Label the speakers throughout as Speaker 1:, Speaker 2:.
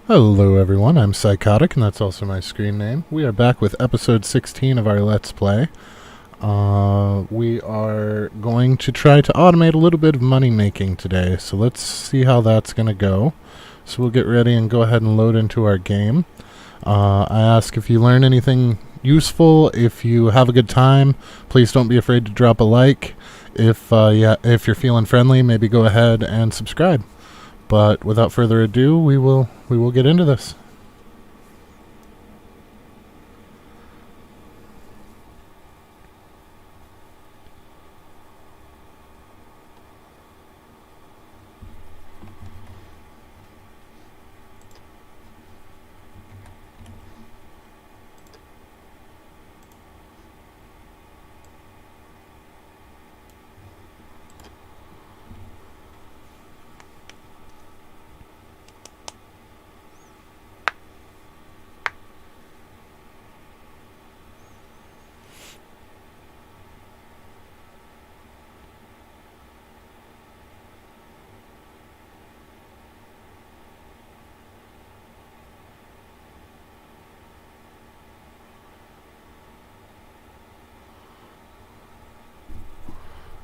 Speaker 1: Hello everyone, I'm Psychotic, and that's also my screen name. We are back with episode 16 of our Let's Play. We are going to try to automate a little bit of money making today, so let's see how that's going to go. So we'll get ready and go ahead and load into our game. I ask if you learn anything useful, if you have a good time, please don't be afraid to drop a like. If you're feeling friendly, maybe go ahead and subscribe. But without further ado, we will get into this.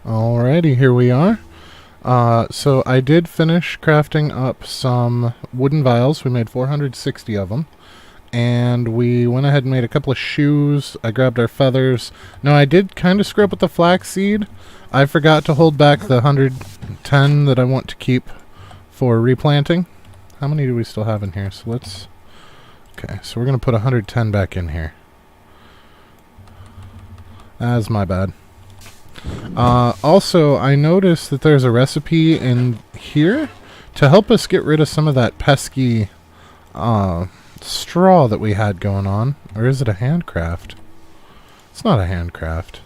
Speaker 1: Alrighty, here we are. So I did finish crafting up some wooden vials. We made 460 of them. And we went ahead and made a couple of shoes. I grabbed our feathers. Now, I did kind of screw up with the flaxseed. I forgot to hold back the 110 that I want to keep for replanting. How many do we still have in here? So let's... Okay, so we're going to put 110 back in here. That's my bad. Also, I noticed that there's a recipe in here to help us get rid of some of that pesky straw that we had going on. Or is it a handcraft? It's not a handcraft.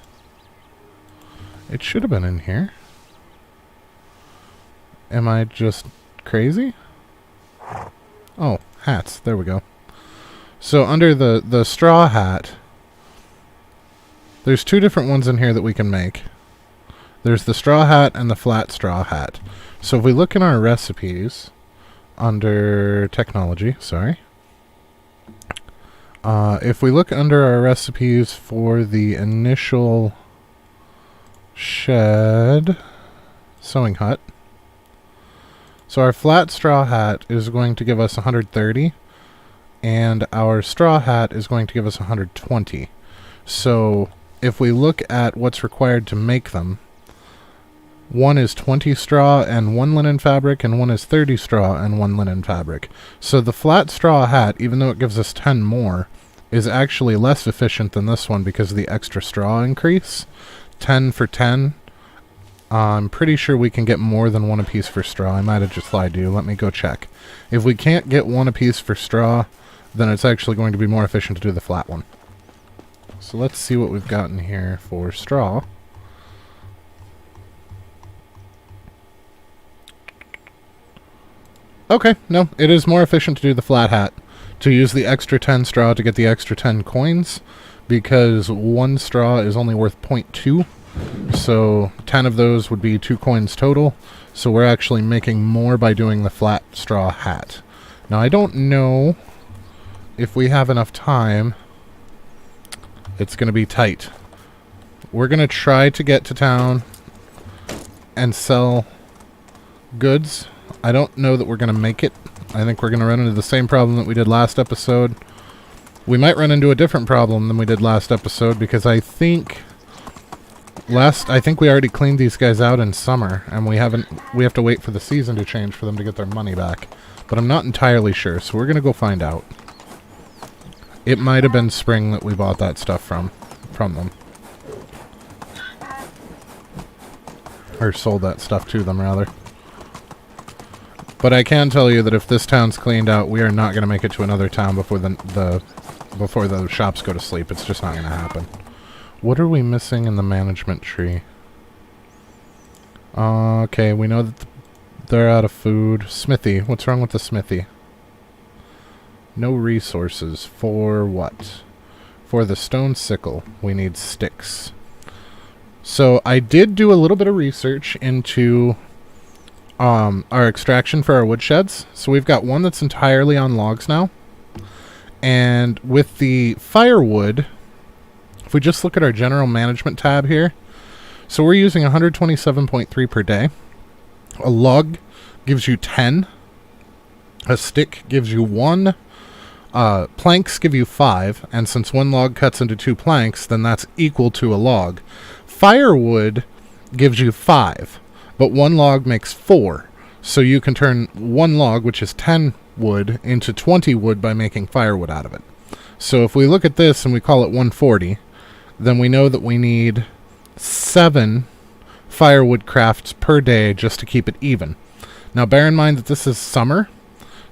Speaker 1: It should have been in here. Am I just crazy? Oh, hats. There we go. So under the straw hat, there's two different ones in here that we can make. There's the straw hat and the flat straw hat. So if we look in our recipes, under technology, sorry. If we look under our recipes for the initial shed sewing hut, so our flat straw hat is going to give us 130, and our straw hat is going to give us 120. So if we look at what's required to make them, one is 20 straw and 1 linen fabric, and one is 30 straw and 1 linen fabric. So the flat straw hat, even though it gives us 10 more, is actually less efficient than this one because of the extra straw increase. 10 for 10. I'm pretty sure we can get more than one apiece for straw. I might have just lied to you. Let me go check. If we can't get one apiece for straw, then it's actually going to be more efficient to do the flat one. So let's see what we've gotten here for straw. Okay, no, it is more efficient to do the flat hat. To use the extra 10 straw to get the extra 10 coins, because one straw is only worth 0.2. So 10 of those would be 2 coins total. So we're actually making more by doing the flat straw hat. Now I don't know if we have enough time. It's going to be tight. We're going to try to get to town and sell goods. I don't know that we're going to make it. I think we're going to run into the same problem that we did last episode. We might run into a different problem than we did last episode, because I think we already cleaned these guys out in summer, and we have to wait for the season to change for them to get their money back. But I'm not entirely sure, so we're going to go find out. It might have been spring that we bought that stuff from them. Or sold that stuff to them, rather. But I can tell you that if this town's cleaned out, we are not going to make it to another town before the shops go to sleep. It's just not going to happen. What are we missing in the management tree? Okay, we know that they're out of food. Smithy. What's wrong with the smithy? No resources. For what? For the stone sickle, we need sticks. So I did do a little bit of research into our extraction for our wood sheds. So we've got one that's entirely on logs now. And with the firewood, if we just look at our general management tab here, so we're using 127.3 per day. A log gives you 10. A stick gives you 1. Planks give you 5. And since one log cuts into 2 planks, then that's equal to a log. Firewood gives you 5. But one log makes 4. So you can turn one log, which is 10 wood, into 20 wood by making firewood out of it. So if we look at this and we call it 140, then we know that we need 7 firewood crafts per day just to keep it even. Now bear in mind that this is summer.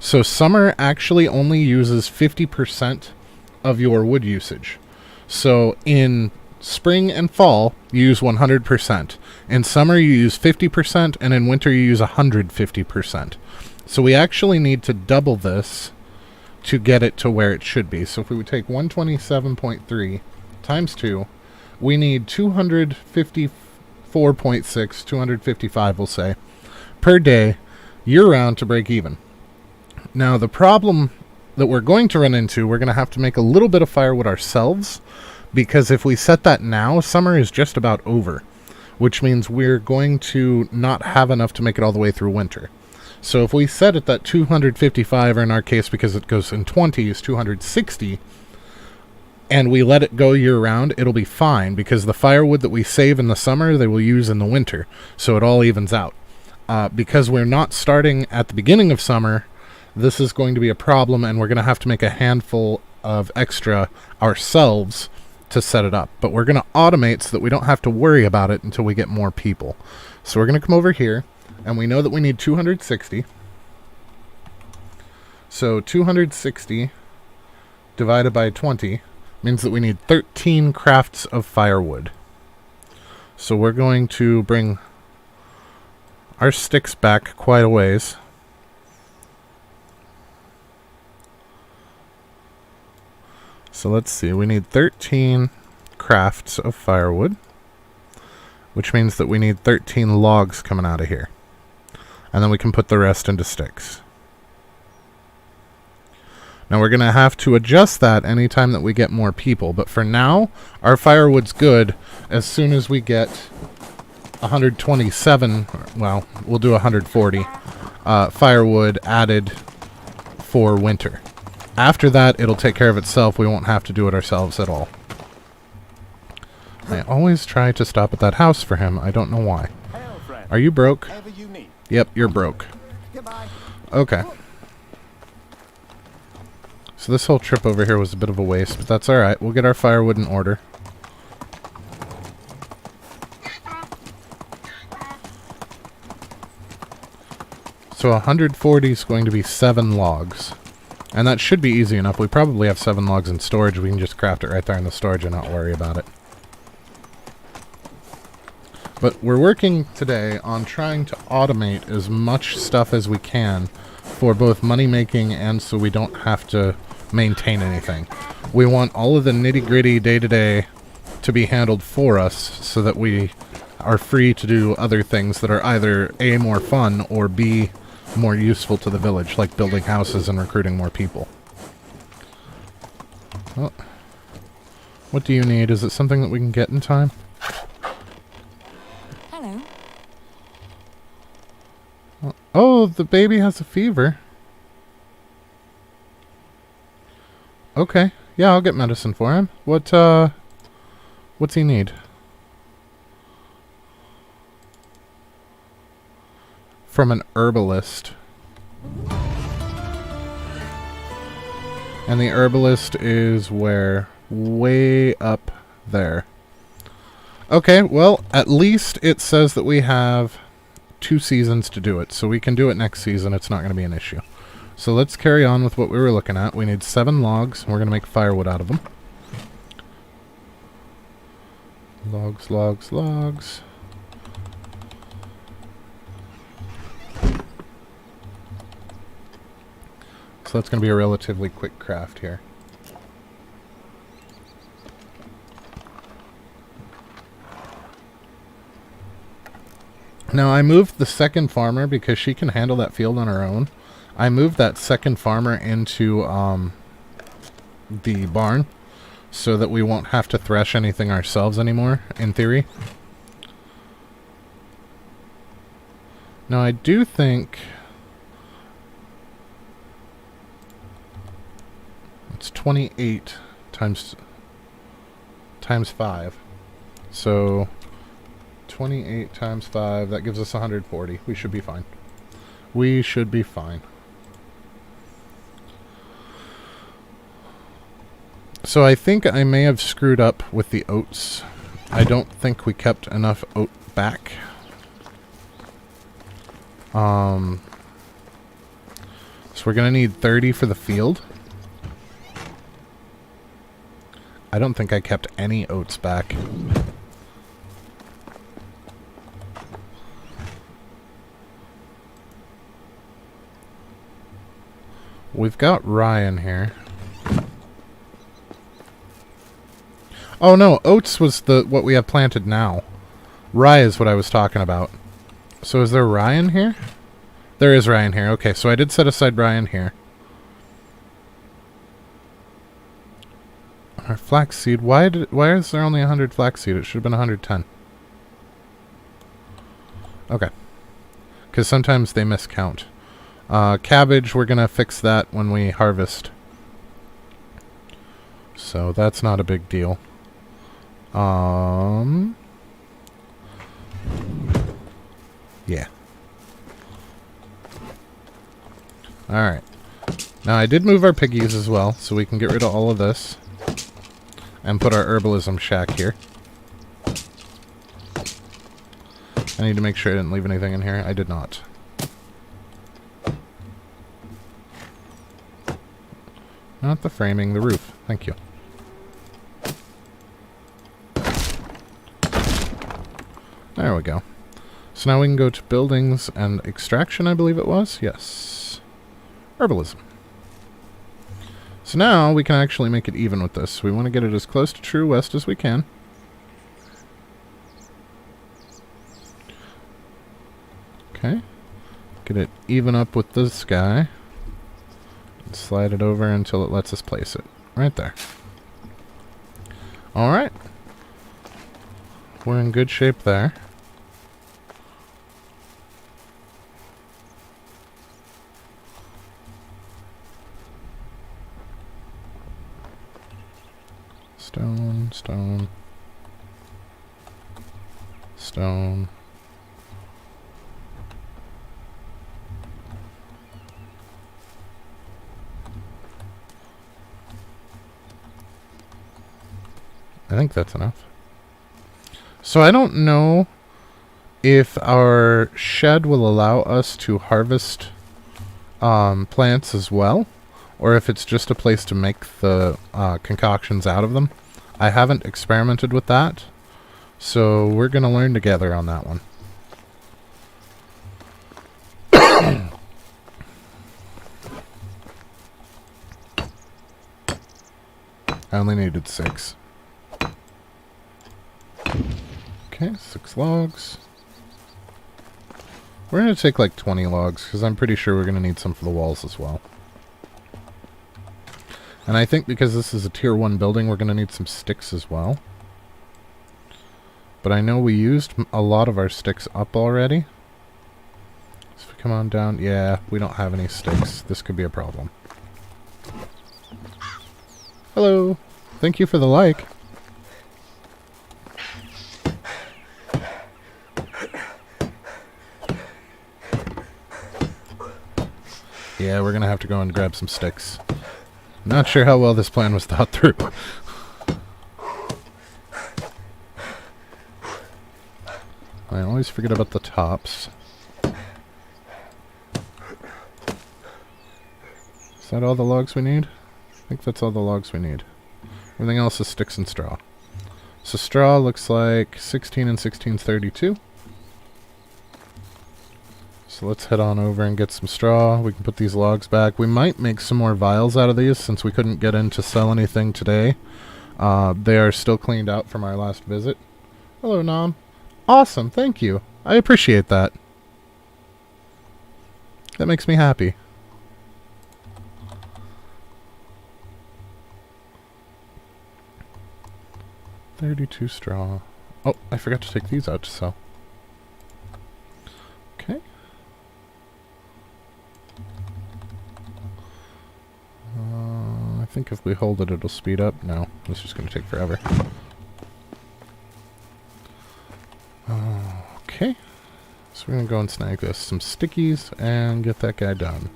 Speaker 1: So summer actually only uses 50% of your wood usage. So in spring and fall, you use 100%. In summer, you use 50%, and in winter, you use 150%. So we actually need to double this to get it to where it should be. So if we would take 127.3 times 2, we need 254.6, 255, we'll say, per day, year-round to break even. Now, the problem that we're going to run into, we're going to have to make a little bit of firewood ourselves, because if we set that now, summer is just about over, which means we're going to not have enough to make it all the way through winter. So if we set it that 255, or in our case, because it goes in 20, is 260, and we let it go year-round, it'll be fine, because the firewood that we save in the summer, they will use in the winter, so it all evens out. Because we're not starting at the beginning of summer, this is going to be a problem, and we're going to have to make a handful of extra ourselves to set it up. But we're going to automate so that we don't have to worry about it until we get more people. So we're going to come over here, and we know that we need 260. So 260 divided by 20 means that we need 13 crafts of firewood. So we're going to bring our sticks back quite a ways. So let's see, we need 13 crafts of firewood, which means that we need 13 logs coming out of here. And then we can put the rest into sticks. Now we're going to have to adjust that anytime that we get more people, but for now, our firewood's good. As soon as we get 127, well, we'll do 140 firewood added for winter. After that, it'll take care of itself. We won't have to do it ourselves at all. I always try to stop at that house for him. I don't know why. Are you broke? Yep, you're broke. Okay. So this whole trip over here was a bit of a waste, but that's alright. We'll get our firewood in order. So 140 is going to be 7 logs. And that should be easy enough. We probably have 7 logs in storage. We can just craft it right there in the storage and not worry about it. But we're working today on trying to automate as much stuff as we can for both money making and so we don't have to maintain anything. We want all of the nitty-gritty day-to-day to be handled for us so that we are free to do other things that are either A, more fun, or B, more useful to the village, like building houses and recruiting more people. Well, what do you need? Is it something that we can get in time?
Speaker 2: Hello.
Speaker 1: Oh, the baby has a fever. Okay. Yeah, I'll get medicine for him. What's he need? From an herbalist. And the herbalist is where? Way up there. Okay, well, at least it says that we have 2 seasons to do it, so we can do it next season. It's not going to be an issue. So let's carry on with what we were looking at. We need 7 logs. We're going to make firewood out of them. Logs, logs, logs. So that's going to be a relatively quick craft here. Now, I moved the second farmer because she can handle that field on her own. I moved that second farmer into the barn so that we won't have to thresh anything ourselves anymore, in theory. Now, I do think it's 28 times 5. So 28 times 5, that gives us 140. We should be fine. We should be fine. So I think I may have screwed up with the oats. I don't think we kept enough oat back. So we're going to need 30 for the field. I don't think I kept any oats back. We've got Ryan here. Oh no, oats was what we have planted now. Rye is what I was talking about. So is there Ryan here? There is Ryan here. Okay, so I did set aside Ryan here. Our flaxseed. Why is there only 100 flaxseed? It should have been 110. Okay. Because sometimes they miscount. Cabbage, we're going to fix that when we harvest. So that's not a big deal. Yeah. Alright. Now I did move our piggies as well, so we can get rid of all of this. And put our herbalism shack here. I need to make sure I didn't leave anything in here. I did not. Not the framing, the roof. Thank you. There we go. So now we can go to buildings and extraction, I believe it was. Yes. Herbalism. So now we can actually make it even with this. We want to get it as close to True West as we can. Okay. Get it even up with this guy. And slide it over until it lets us place it. Right there. Alright. We're in good shape there. Stone, stone, stone. I think that's enough. So I don't know if our shed will allow us to harvest plants as well, or if it's just a place to make the concoctions out of them. I haven't experimented with that, so we're going to learn together on that one. I only needed 6. Okay, 6 logs. We're going to take like 20 logs, because I'm pretty sure we're going to need some for the walls as well. And I think because this is a tier 1 building, we're going to need some sticks as well. But I know we used a lot of our sticks up already. So if we come on down, yeah, we don't have any sticks. This could be a problem. Hello. Thank you for the like. Yeah, we're going to have to go and grab some sticks. Not sure how well this plan was thought through. I always forget about the tops. Is that all the logs we need? I think that's all the logs we need. Everything else is sticks and straw. So straw looks like 16 and 16 is 32. So let's head on over and get some straw. We can put these logs back. We might make some more vials out of these since we couldn't get in to sell anything today. They are still cleaned out from our last visit. Hello, Nom. Awesome, thank you. I appreciate that. That makes me happy. $32 straw. Oh, I forgot to take these out to sell. Okay. I think if we hold it, it'll speed up. No, this is going to take forever. Okay. So we're going to go and snag us some stickies and get that guy done.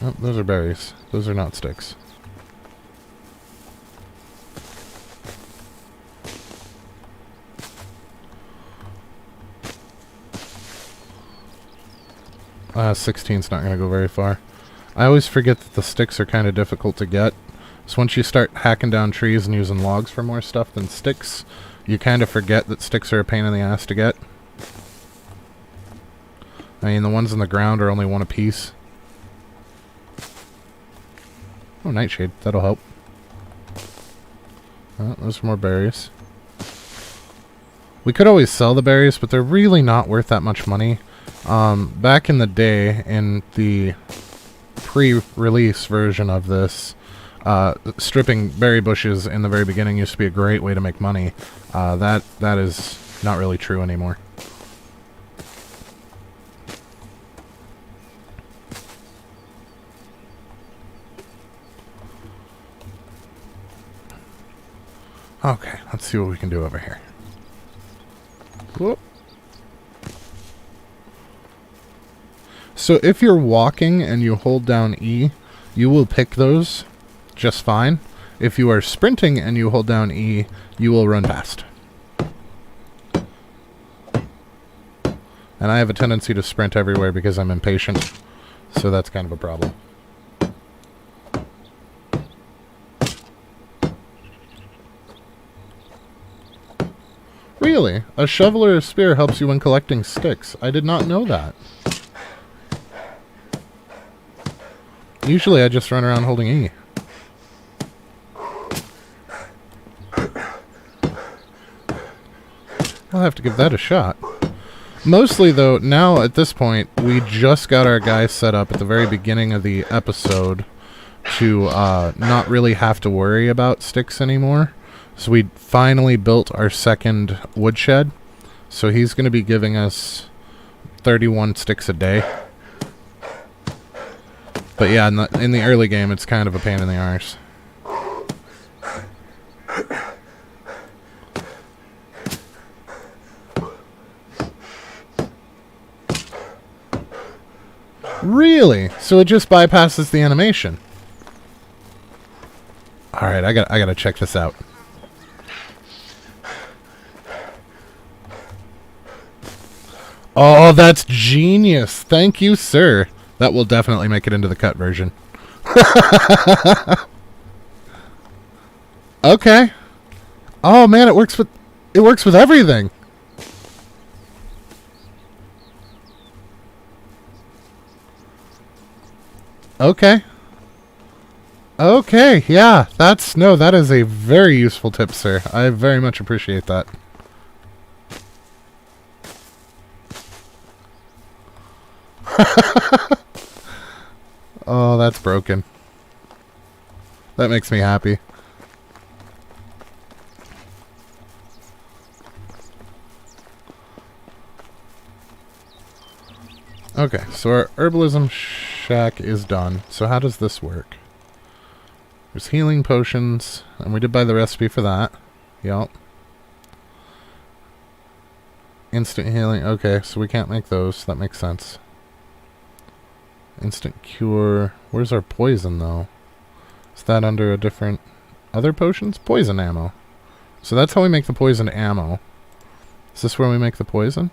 Speaker 1: Oh, those are berries. Those are not sticks. 16's not going to go very far. I always forget that the sticks are kind of difficult to get. So once you start hacking down trees and using logs for more stuff than sticks, you kind of forget that sticks are a pain in the ass to get. I mean, the ones in the ground are only one apiece. Oh, nightshade. That'll help. Oh, those are more berries. We could always sell the berries, but they're really not worth that much money. Back in the day, in the pre-release version of this, stripping berry bushes in the very beginning used to be a great way to make money. That is not really true anymore. Okay, let's see what we can do over here. Whoop. So if you're walking and you hold down E, you will pick those just fine. If you are sprinting and you hold down E, you will run past. And I have a tendency to sprint everywhere because I'm impatient, so that's kind of a problem. Really? A shovel or a spear helps you when collecting sticks. I did not know that. Usually I just run around holding E. I'll have to give that a shot. Mostly, though, now at this point, we just got our guys set up at the very beginning of the episode to not really have to worry about sticks anymore. So we finally built our second woodshed. So he's going to be giving us 31 sticks a day. But yeah, in the early game, it's kind of a pain in the arse. Really? So it just bypasses the animation. All right, I gotta check this out. Oh, that's genius! Thank you, sir. That will definitely make it into the cut version. Okay. Oh man, it works with everything. Okay. Okay, yeah, that is a very useful tip, sir. I very much appreciate that. Oh, that's broken. That makes me happy. Okay, so our herbalism shack is done. So how does this work? There's healing potions, and we did buy the recipe for that. Yup. Instant healing. Okay, so we can't make those. That makes sense. Instant cure. Where's our poison, though? Is that under a different... other potions? Poison ammo. So that's how we make the poison ammo. Is this where we make the poison?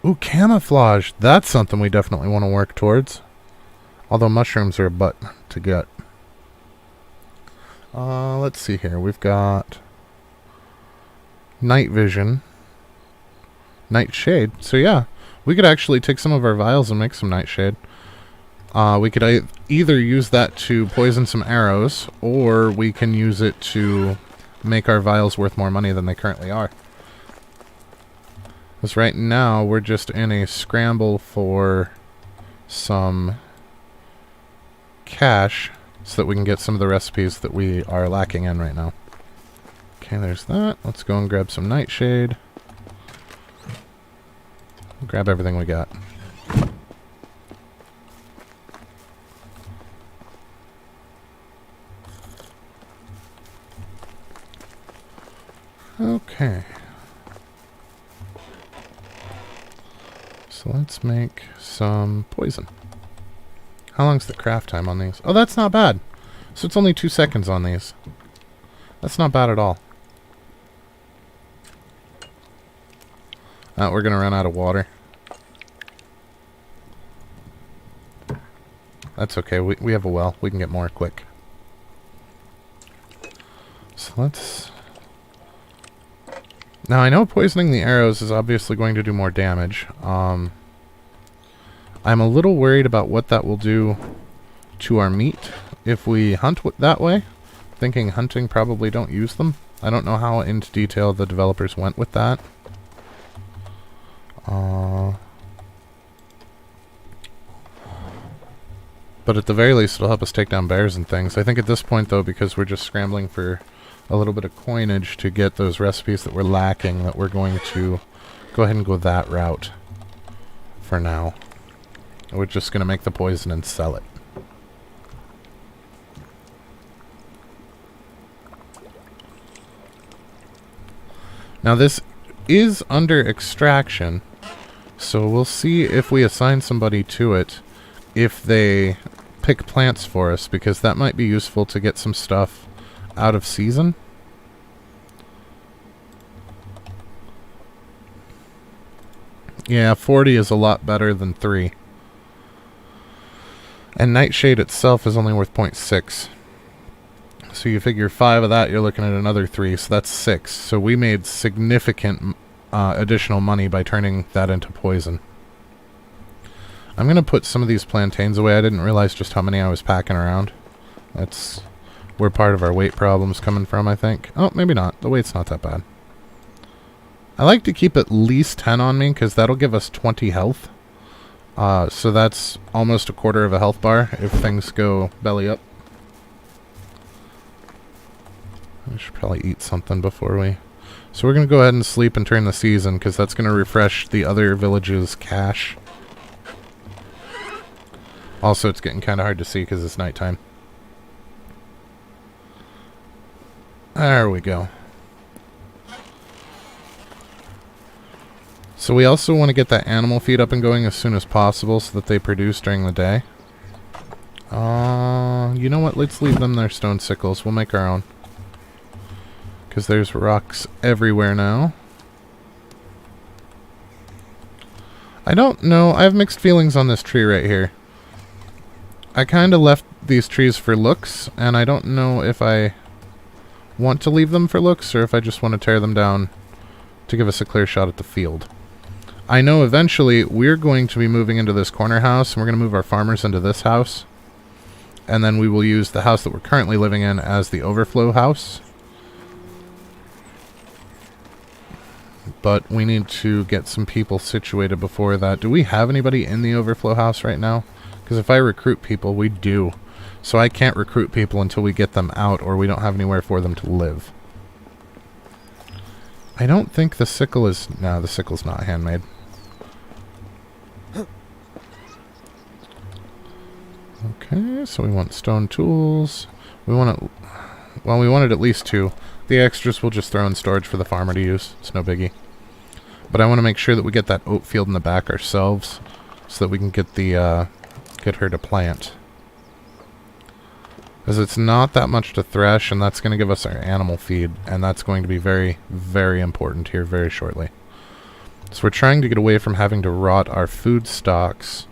Speaker 1: Ooh, camouflage. That's something we definitely want to work towards. Although mushrooms are a butt to get. Let's see here. We've got night vision. Nightshade. So yeah, we could actually take some of our vials and make some nightshade. We could either use that to poison some arrows, or we can use it to make our vials worth more money than they currently are. Because right now, we're just in a scramble for some cash so that we can get some of the recipes that we are lacking in right now. Okay, there's that. Let's go and grab some nightshade. Grab everything we got. Okay. So let's make some poison. How long's the craft time on these? Oh, that's not bad. So it's only 2 seconds on these. That's not bad at all. We're going to run out of water. That's okay. We have a well. We can get more quick. So let's... Now, I know poisoning the arrows is obviously going to do more damage. I'm a little worried about what that will do to our meat if we hunt that way. Thinking hunting probably don't use them. I don't know how into detail the developers went with that. But at the very least, it'll help us take down bears and things. I think at this point, though, because we're just scrambling for a little bit of coinage to get those recipes that we're lacking, that we're going to go ahead and go that route for now. We're just going to make the poison and sell it. Now this is under extraction, so we'll see if we assign somebody to it, if they pick plants for us, because that might be useful to get some stuff out of season. Yeah, 40 is a lot better than 3. And Nightshade itself is only worth 0.6. So you figure 5 of that, you're looking at another 3, so that's 6. So we made significant additional money by turning that into poison. I'm going to put some of these plantains away. I didn't realize just how many I was packing around. That's where part of our weight problem's coming from, I think. Oh, maybe not. The weight's not that bad. I like to keep at least 10 on me, because that'll give us 20 health. So that's almost a quarter of a health bar if things go belly up. I should probably eat something before we... So we're going to go ahead and sleep and turn the season, because that's going to refresh the other village's cache. Also, it's getting kind of hard to see because it's nighttime. There we go. So we also want to get that animal feed up and going as soon as possible so that they produce during the day. You know what? Let's leave them their stone sickles. We'll make our own. Because there's rocks everywhere now. I don't know. I have mixed feelings on this tree right here. I kind of left these trees for looks, and I don't know if I want to leave them for looks or if I just want to tear them down to give us a clear shot at the field. I know eventually we're going to be moving into this corner house, and we're going to move our farmers into this house. And then we will use the house that we're currently living in as the overflow house. But we need to get some people situated before that. Do we have anybody in the overflow house right now? Because if I recruit people, we do. So I can't recruit people until we get them out, or we don't have anywhere for them to live. I don't think the sickle is... No, the sickle's not handmade. Okay, so we want stone tools. We want it... Well, we wanted at least 2. The extras we'll just throw in storage for the farmer to use. It's no biggie. But I want to make sure that we get that oat field in the back ourselves, so that we can get the... get her to plant. Because it's not that much to thresh, and that's going to give us our animal feed, and that's going to be very, very important here very shortly. So we're trying to get away from having to rot our food stocks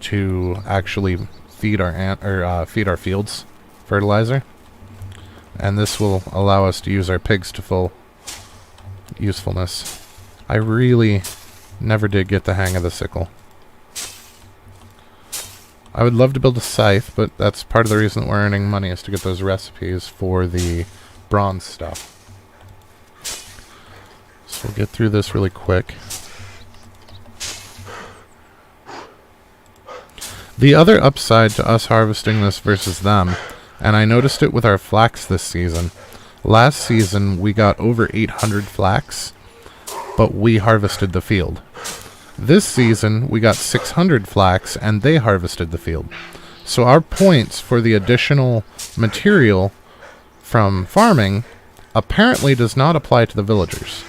Speaker 1: to actually feed our feed our fields fertilizer. And this will allow us to use our pigs to full usefulness. I really never did get the hang of the sickle. I would love to build a scythe, but that's part of the reason that we're earning money is to get those recipes for the bronze stuff. So we'll get through this really quick. The other upside to us harvesting this versus them, and I noticed it with our flax this season. Last season, we got over 800 flax, but we harvested the field. This season, we got 600 flax, and they harvested the field. So our points for the additional material from farming apparently does not apply to the villagers.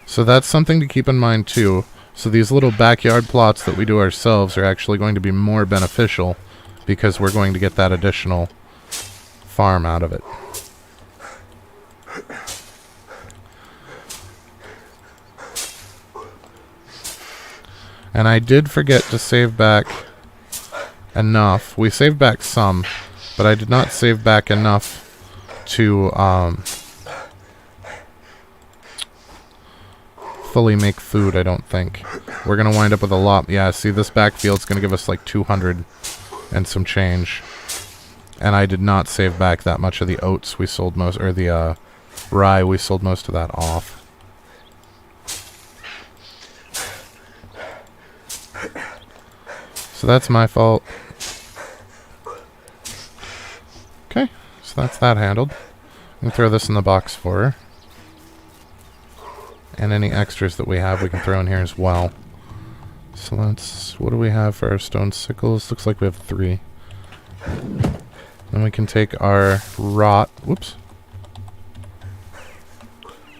Speaker 1: So that's something to keep in mind too. So these little backyard plots that we do ourselves are actually going to be more beneficial because we're going to get that additional farm out of it. And I did forget to save back enough. We saved back some, but I did not save back enough to fully make food, I don't think. We're going to wind up with a lot. Yeah, see, this backfield's going to give us like 200 and some change. And I did not save back that much of the oats. We sold most, or the rye, we sold most of that off. So that's my fault. Okay, so that's that handled. We can throw this in the box for her. And any extras that we have, we can throw in here as well. So let's... What do we have for our stone sickles? Looks like we have 3. Then we can take our rot... Whoops.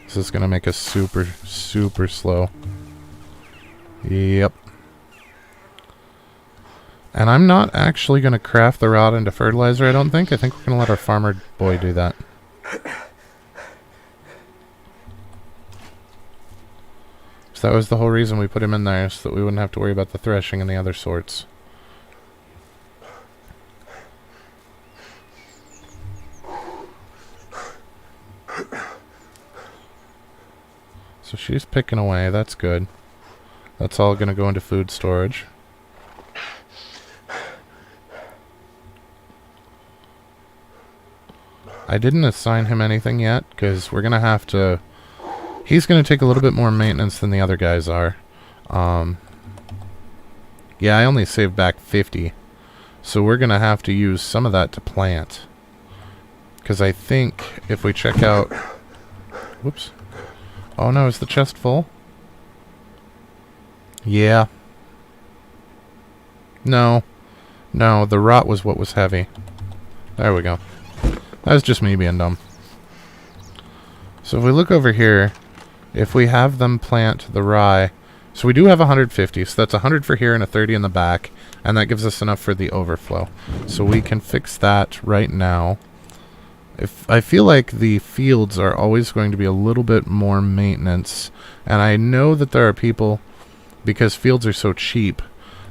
Speaker 1: This is going to make us super, super slow. Yep. And I'm not actually going to craft the rot into fertilizer, I don't think. I think we're going to let our farmer boy do that. So that was the whole reason we put him in there, so that we wouldn't have to worry about the threshing and the other sorts. So she's picking away, that's good. That's all going to go into food storage. I didn't assign him anything yet, because we're going to have to... He's going to take a little bit more maintenance than the other guys are. Yeah, I only saved back 50. So we're going to have to use some of that to plant. Because I think if we check out... Whoops. Oh no, is the chest full? Yeah. No. No, the rot was what was heavy. There we go. That was just me being dumb. So if we look over here... If we have them plant the rye... So we do have 150, so that's 100 for here and a 30 in the back. And that gives us enough for the overflow. So we can fix that right now. I feel like the fields are always going to be a little bit more maintenance. And I know that there are people, because fields are so cheap,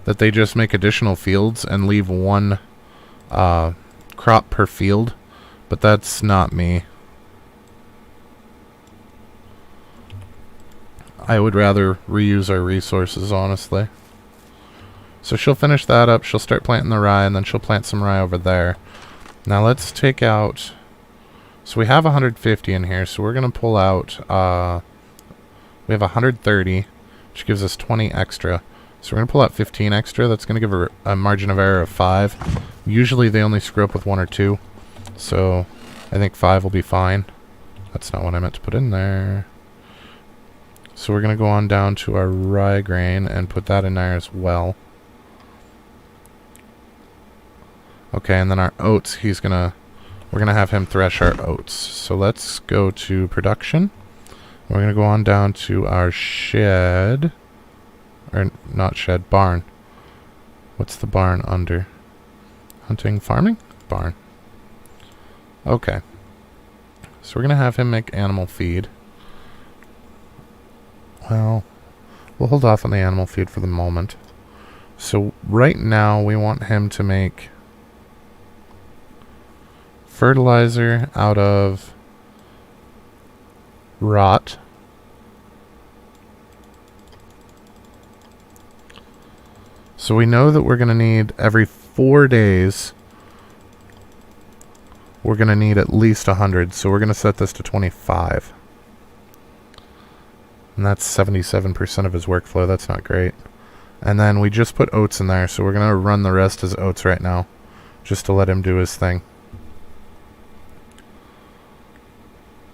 Speaker 1: that they just make additional fields and leave one crop per field. But that's not me. I would rather reuse our resources, honestly. So she'll finish that up, she'll start planting the rye, and then she'll plant some rye over there. Now let's take out... So we have 150 in here, so we're going to pull out... we have 130, which gives us 20 extra. So we're going to pull out 15 extra. That's going to give her a margin of error of 5. Usually they only screw up with 1 or 2. So I think 5 will be fine. That's not what I meant to put in there. So we're going to go on down to our rye grain and put that in there as well. Okay, and then our oats, we're going to have him thresh our oats. So let's go to production. We're going to go on down to our shed. Or not shed, barn. What's the barn under? Hunting, farming? Barn. Okay. So we're going to have him make animal feed. Well, we'll hold off on the animal feed for the moment. So right now we want him to make fertilizer out of rot. So we know that we're going to need every 4 days. We're going to need at least 100. So we're going to set this to 25. And that's 77% of his workflow. That's not great. And then we just put oats in there. So we're going to run the rest as oats right now. Just to let him do his thing.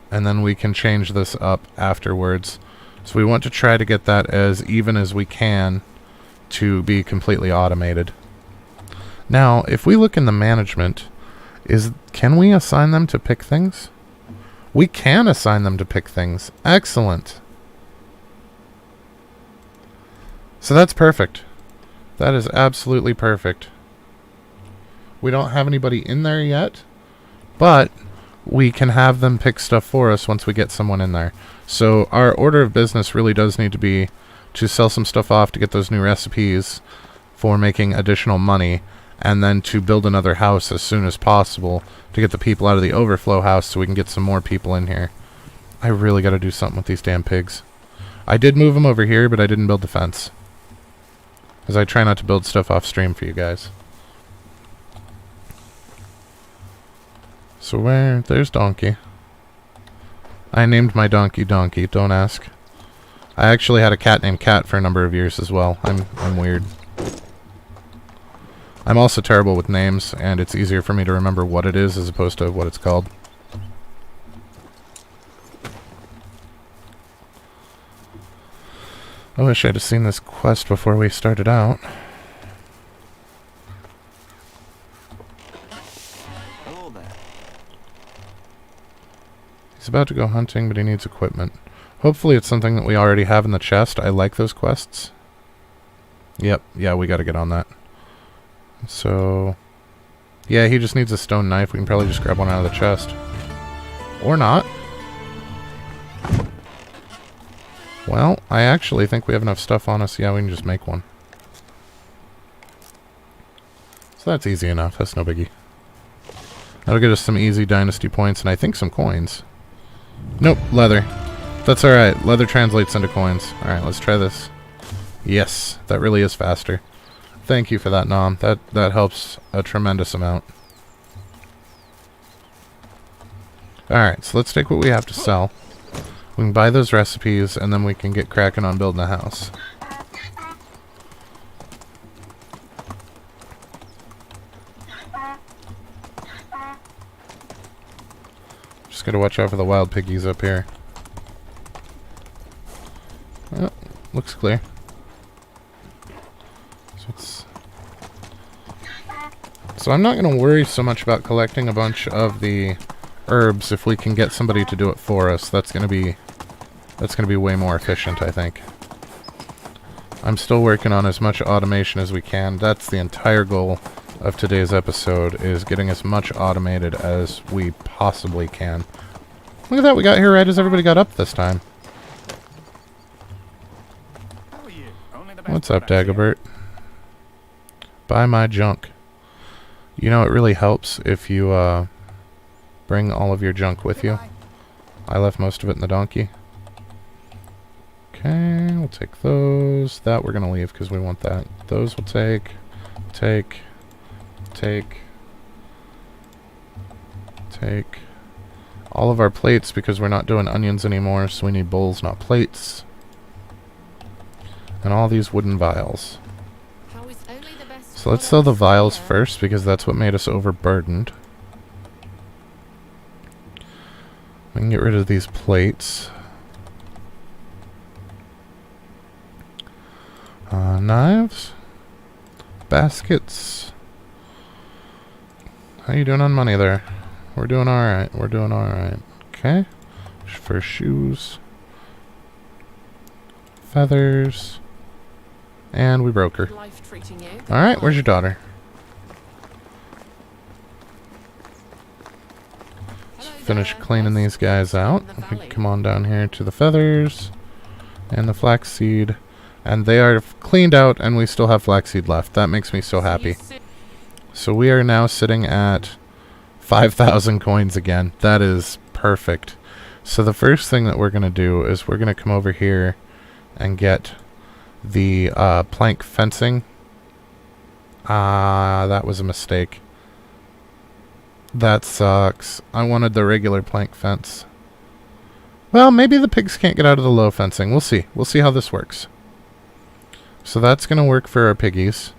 Speaker 1: And then we can change this up afterwards. So we want to try to get that as even as we can to be completely automated. Now, if we look in the management, can we assign them to pick things? We can assign them to pick things. Excellent. So that's perfect. That is absolutely perfect. We don't have anybody in there yet, but we can have them pick stuff for us once we get someone in there. So our order of business really does need to be to sell some stuff off to get those new recipes for making additional money, and then to build another house as soon as possible to get the people out of the overflow house so we can get some more people in here. I really got to do something with these damn pigs. I did move them over here, but I didn't build the fence. Because I try not to build stuff off stream for you guys. So there's Donkey. I named my donkey Donkey, don't ask. I actually had a cat named Cat for a number of years as well. I'm weird. I'm also terrible with names, and it's easier for me to remember what it is as opposed to what it's called. I wish I'd have seen this quest before we started out. He's about to go hunting, but he needs equipment. Hopefully it's something that we already have in the chest. I like those quests. Yep, yeah, we gotta get on that. So, yeah, he just needs a stone knife. We can probably just grab one out of the chest. Or not. Well, I actually think we have enough stuff on us. Yeah, we can just make one. So that's easy enough. That's no biggie. That'll get us some easy Dynasty points, and I think some coins. Nope, leather. That's alright. Leather translates into coins. Alright, let's try this. Yes, that really is faster. Thank you for that, Nom. That helps a tremendous amount. Alright, so let's take what we have to sell. We can buy those recipes, and then we can get cracking on building a house. Just gotta watch out for the wild piggies up here. Oh, looks clear. So I'm not going to worry so much about collecting a bunch of the herbs if we can get somebody to do it for us. That's going to be way more efficient, I think. I'm still working on as much automation as we can. That's the entire goal of today's episode, is getting as much automated as we possibly can. Look at that, we got here right as everybody got up this time. What's up, Dagobert? Buy my junk. You know, it really helps if you bring all of your junk with you. I left most of it in the donkey. Okay, we'll take those. That we're going to leave because we want that. Those we'll take. Take. All of our plates because we're not doing onions anymore, so we need bowls, not plates. And all these wooden vials. So let's sell the vials first because that's what made us overburdened. We can get rid of these plates. Knives. Baskets. How you doing on money there? We're doing alright. We're doing alright. Okay. For shoes. Feathers. And we broke her. Alright, where's your daughter? Let's finish cleaning these guys out. We can come on down here to the feathers. And the flaxseed. And they are cleaned out and we still have flaxseed left. That makes me so happy. So we are now sitting at 5,000 coins again. That is perfect. So the first thing that we're going to do is we're going to come over here and get the plank fencing Ah, that was a mistake. That sucks. I wanted the regular plank fence. Well, maybe the pigs can't get out of the low fencing. We'll see. We'll see how this works. So that's going to work for our piggies.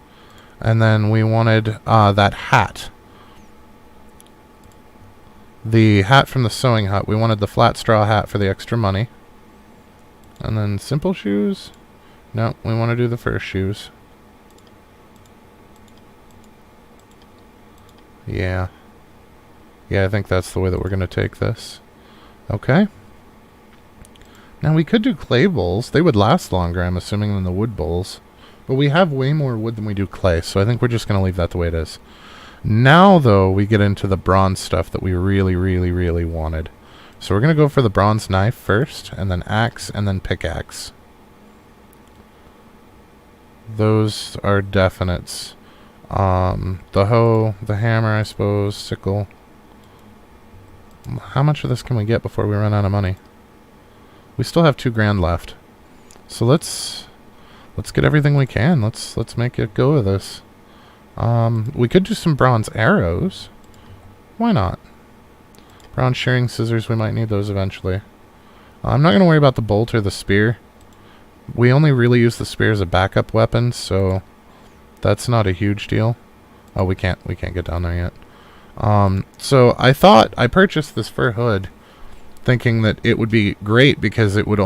Speaker 1: And then we wanted that hat. The hat from the sewing hut. We wanted the flat straw hat for the extra money. And then simple shoes. No, we want to do the fur shoes. Yeah. Yeah, I think that's the way that we're going to take this. Okay. Now, we could do clay bowls. They would last longer, I'm assuming, than the wood bowls. But we have way more wood than we do clay, so I think we're just going to leave that the way it is. Now, though, we get into the bronze stuff that we really, really, really wanted. So we're going to go for the bronze knife first, and then axe, and then pickaxe. Those are definites. The hoe, the hammer, I suppose, sickle. How much of this can we get before we run out of money? We still have $2 grand left. So let's get everything we can. Let's make it go with this. We could do some bronze arrows. Why not? Bronze shearing scissors, we might need those eventually. I'm not going to worry about the bolt or the spear. We only really use the spear as a backup weapon, so that's not a huge deal. Oh, we can't get down there yet. So I purchased this fur hood thinking that it would be great because it would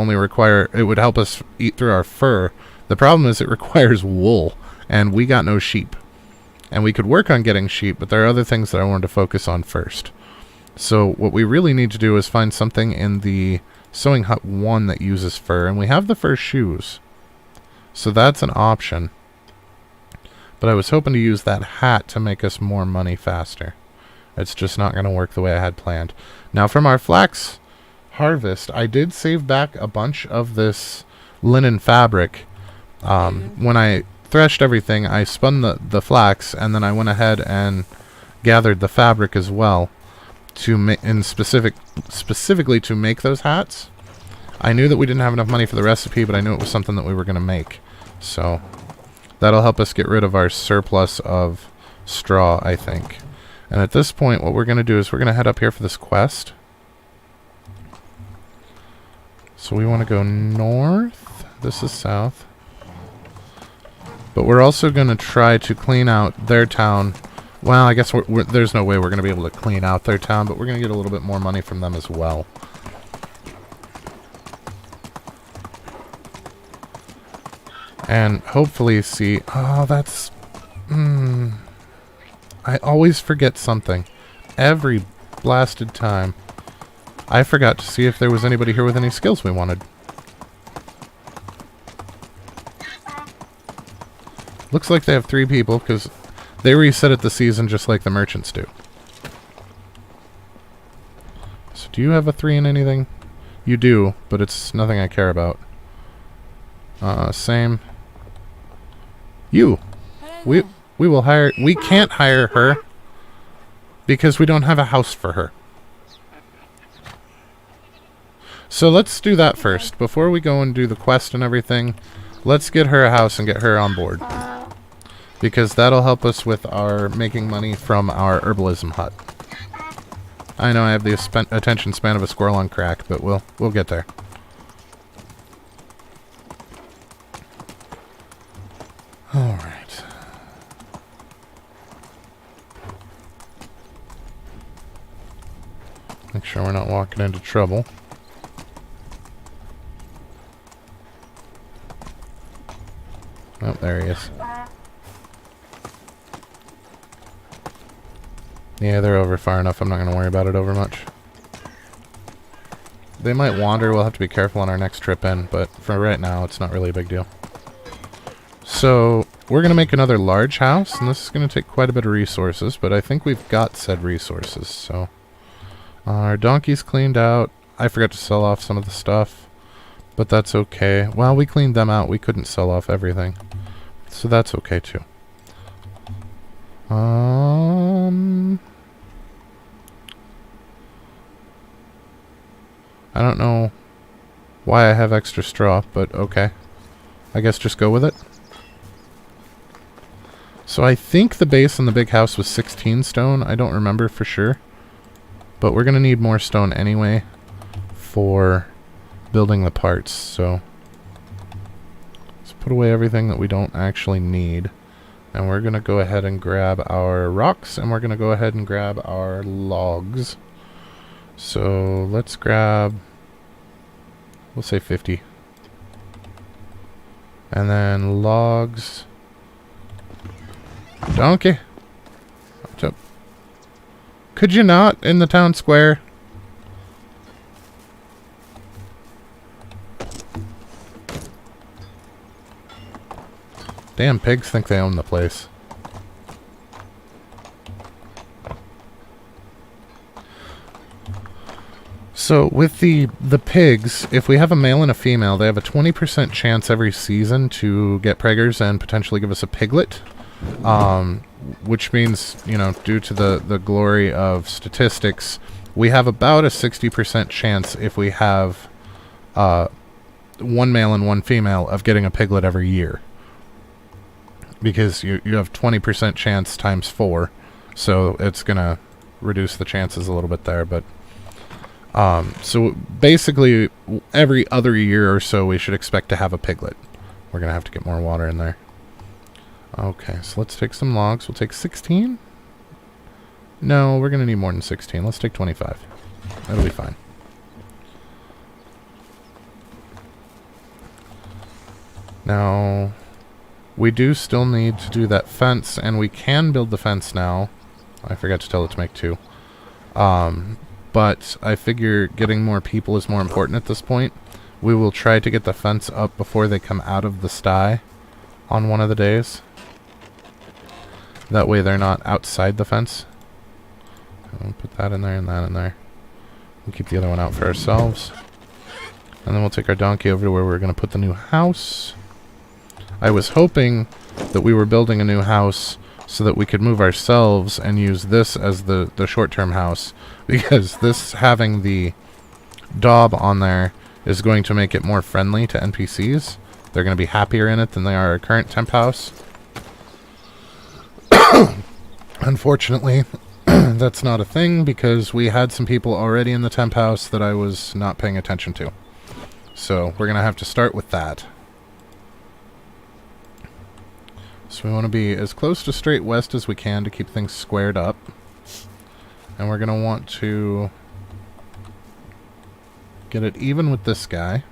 Speaker 1: help us eat through our fur. The problem is it requires wool, and we got no sheep. And we could work on getting sheep, but there are other things that I wanted to focus on first. So what we really need to do is find something in the Sewing Hut 1 that uses fur, and we have the fur shoes. So that's an option. But I was hoping to use that hat to make us more money faster. It's just not going to work the way I had planned. Now from our flax harvest, I did save back a bunch of this linen fabric. When I threshed everything, I spun the flax, and then I went ahead and gathered the fabric as well to specifically to make those hats. I knew that we didn't have enough money for the recipe, but I knew it was something that we were going to make. So that'll help us get rid of our surplus of straw, I think. And at this point, what we're going to do is we're going to head up here for this quest. So we want to go north. This is south. But we're also going to try to clean out their town. Well, I guess there's no way we're going to be able to clean out their town, but we're going to get a little bit more money from them as well. And hopefully see... Oh, that's... I always forget something. Every blasted time. I forgot to see if there was anybody here with any skills we wanted. Looks like they have 3 people, because they reset at the season just like the merchants do. So do you have a 3 in anything? You do, but it's nothing I care about. Same. You! We will hire... We can't hire her because we don't have a house for her. So let's do that first. Before we go and do the quest and everything, let's get her a house and get her on board. Because that'll help us with our making money from our herbalism hut. I know I have the attention span of a squirrel on crack, but we'll get there. Alright. Make sure we're not walking into trouble. Oh, there he is. Yeah, they're over far enough. I'm not going to worry about it over much. They might wander. We'll have to be careful on our next trip in, but for right now, it's not really a big deal. So, we're going to make another large house, and this is going to take quite a bit of resources, but I think we've got said resources, so... our donkey's cleaned out. I forgot to sell off some of the stuff, but that's okay. Well, we cleaned them out. We couldn't sell off everything, so that's okay, too. I don't know why I have extra straw, but okay. I guess just go with it. So So I think the base in the big house was 16 stone. I don't remember for sure. But we're going to need more stone anyway for building the parts. So let's put away everything that we don't actually need. And we're going to go ahead and grab our rocks. And we're going to go ahead and grab our logs. So let's grab, we'll say 50. And then logs. Donkey. What's up? Could you not in the town square? Damn pigs think they own the place. So with the pigs, if we have a male and a female, they have a 20% chance every season to get preggers and potentially give us a piglet. Which means, you know, due to the glory of statistics, we have about a 60% chance if we have one male and one female of getting a piglet every year. Because you have 20% chance times 4, so it's going to reduce the chances a little bit there, but so basically every other year or so we should expect to have a piglet. We're going to have to get more water in there. Okay, so let's take some logs. We'll take 16. No, we're going to need more than 16. Let's take 25. That'll be fine. Now, we do still need to do that fence, and we can build the fence now. I forgot to tell it to make 2. But I figure getting more people is more important at this point. We will try to get the fence up before they come out of the sty on one of the days. That way they're not outside the fence. We'll put that in there and that in there. We'll keep the other one out for ourselves. And then we'll take our donkey over to where we're going to put the new house. I was hoping that we were building a new house so that we could move ourselves and use this as the short-term house. Because this having the daub on there is going to make it more friendly to NPCs. They're going to be happier in it than they are our current temp house. Unfortunately, that's not a thing because we had some people already in the temp house that I was not paying attention to. So we're going to have to start with that. So we want to be as close to straight west as we can to keep things squared up. And we're going to want to get it even with this guy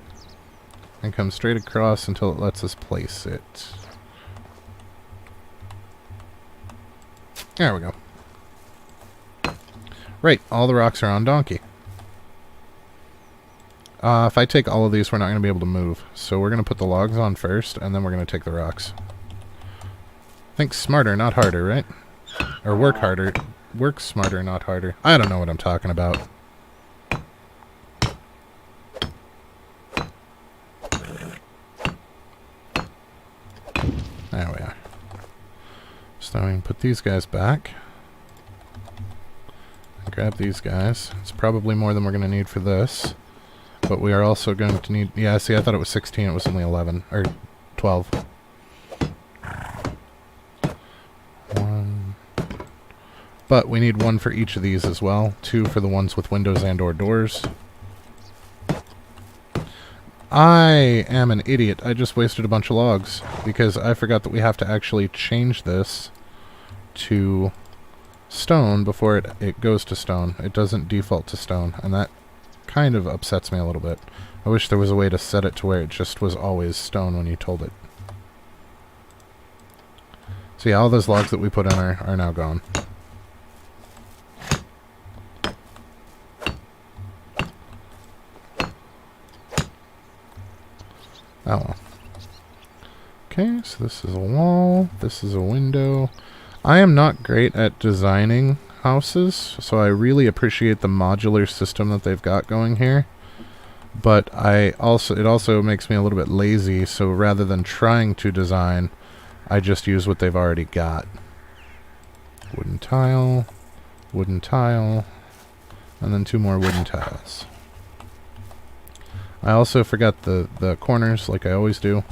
Speaker 1: and come straight across until it lets us place it. There we go. Right, all the rocks are on donkey. If I take all of these, we're not going to be able to move. So we're going to put the logs on first, and then we're going to take the rocks. Think smarter, not harder, right? Or work harder. Work smarter, not harder. I don't know what I'm talking about. There we are. So we can put these guys back. And grab these guys. It's probably more than we're going to need for this. But we are also going to need... Yeah, see, I thought it was 16. It was only 11. Or 12. 1. But we need 1 for each of these as well. 2 for the ones with windows and or doors. I am an idiot. I just wasted a bunch of logs. Because I forgot that we have to actually change this to stone before it goes to stone. It doesn't default to stone. And that kind of upsets me a little bit. I wish there was a way to set it to where it just was always stone when you told it. So yeah, all those logs that we put in are now gone. Oh well. Okay, so this is a wall, this is a window. I am not great at designing houses, so I really appreciate the modular system that they've got going here. But it also makes me a little bit lazy, so rather than trying to design, I just use what they've already got. Wooden tile, and then 2 more wooden tiles. I also forgot the corners, like I always do.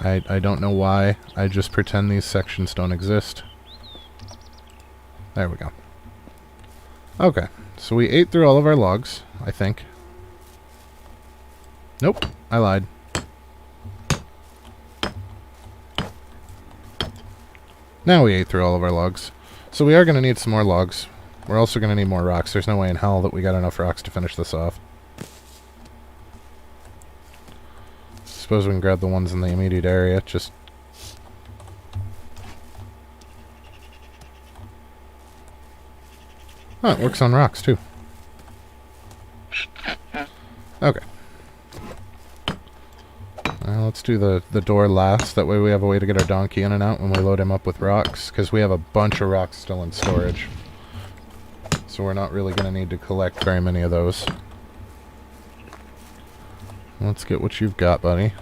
Speaker 1: I don't know why. I just pretend these sections don't exist. There we go. Okay, so we ate through all of our logs, I think. Nope, I lied. Now we ate through all of our logs. So we are going to need some more logs. We're also going to need more rocks. There's no way in hell that we got enough rocks to finish this off. Suppose we can grab the ones in the immediate area. Just... Oh, it works on rocks, too. Okay. Let's do the door last. That way we have a way to get our donkey in and out when we load him up with rocks. Because we have a bunch of rocks still in storage. So we're not really going to need to collect very many of those. Let's get what you've got, buddy.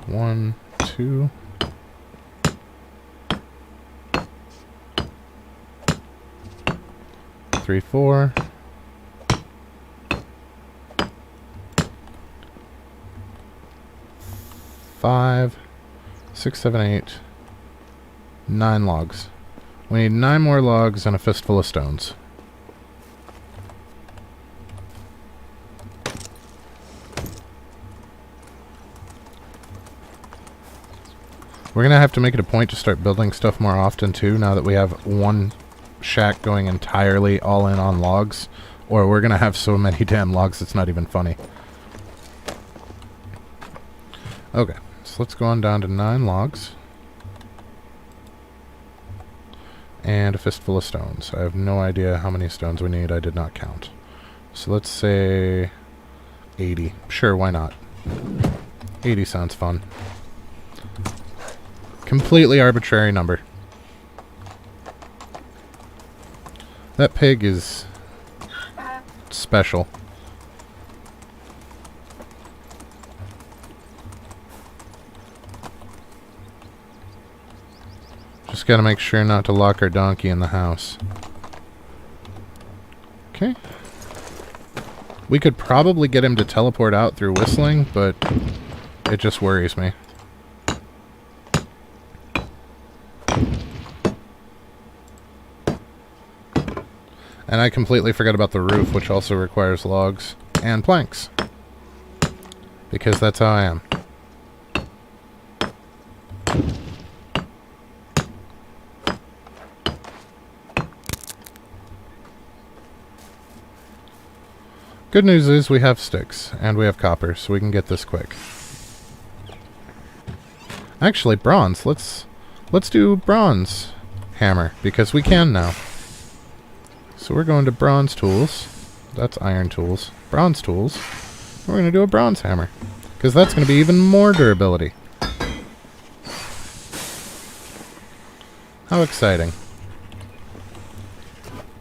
Speaker 1: One, two. Three, four. Five, 6, 7, 8. 9 logs. We need 9 more logs and a fistful of stones. We're going to have to make it a point to start building stuff more often too, now that we have one shack going entirely all in on logs. Or we're going to have so many damn logs it's not even funny. Okay, so let's go on down to 9 logs. And a fistful of stones. I have no idea how many stones we need. I did not count. So let's say 80. Sure, why not? 80 sounds fun. Completely arbitrary number. That pig is special. Just gotta make sure not to lock our donkey in the house. Okay. We could probably get him to teleport out through whistling, but it just worries me. And I completely forgot about the roof, which also requires logs and planks. Because that's how I am. Good news is we have sticks, and we have copper, so we can get this quick. Actually, bronze. Let's do bronze hammer, because we can now. So we're going to bronze tools. That's iron tools. Bronze tools. We're going to do a bronze hammer, because that's going to be even more durability. How exciting.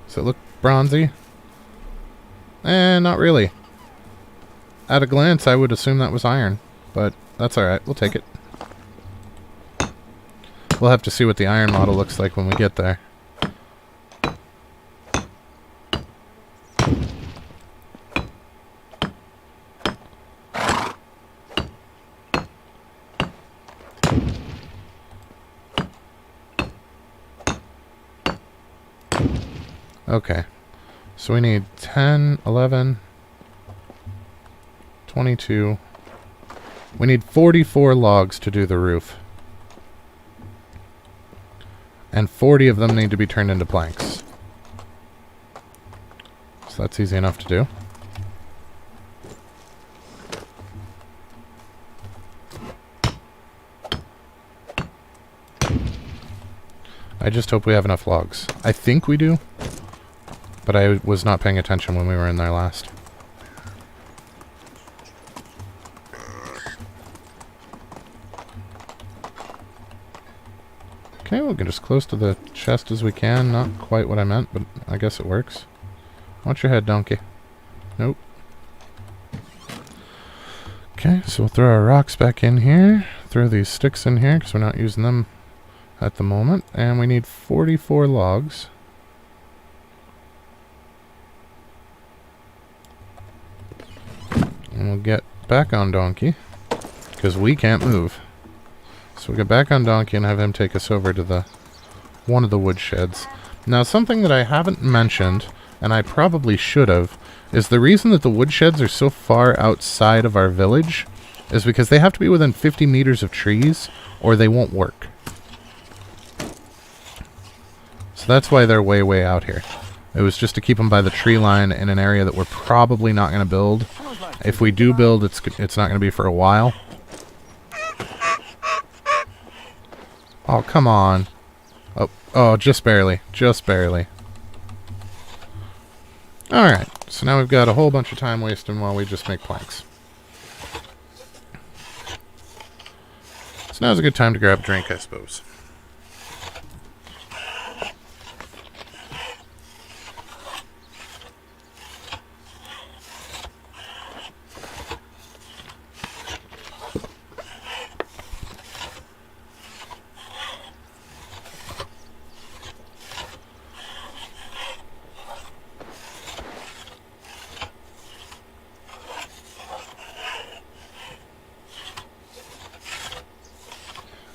Speaker 1: Does it look bronzy? Not really. At a glance, I would assume that was iron, but that's alright. We'll take it. We'll have to see what the iron model looks like when we get there. Okay. So we need 10, 11, 22. We need 44 logs to do the roof. And 40 of them need to be turned into planks. So that's easy enough to do. I just hope we have enough logs. I think we do. But I was not paying attention when we were in there last. Okay, we'll get as close to the chest as we can. Not quite what I meant, but I guess it works. Watch your head, donkey. Nope. Okay, so we'll throw our rocks back in here. Throw these sticks in here, because we're not using them at the moment. And we need 44 logs. And we'll get back on donkey, because we can't move. So we'll get back on donkey and have him take us over to one of the wood sheds. Now, something that I haven't mentioned, and I probably should have, is the reason that the wood sheds are so far outside of our village is because they have to be within 50 meters of trees, or they won't work. So that's why they're way, way out here. It was just to keep them by the tree line in an area that we're probably not going to build. If we do build, it's not going to be for a while. Oh, come on. Oh, just barely. Just barely. Alright, so now we've got a whole bunch of time wasting while we just make planks. So now's a good time to grab a drink, I suppose.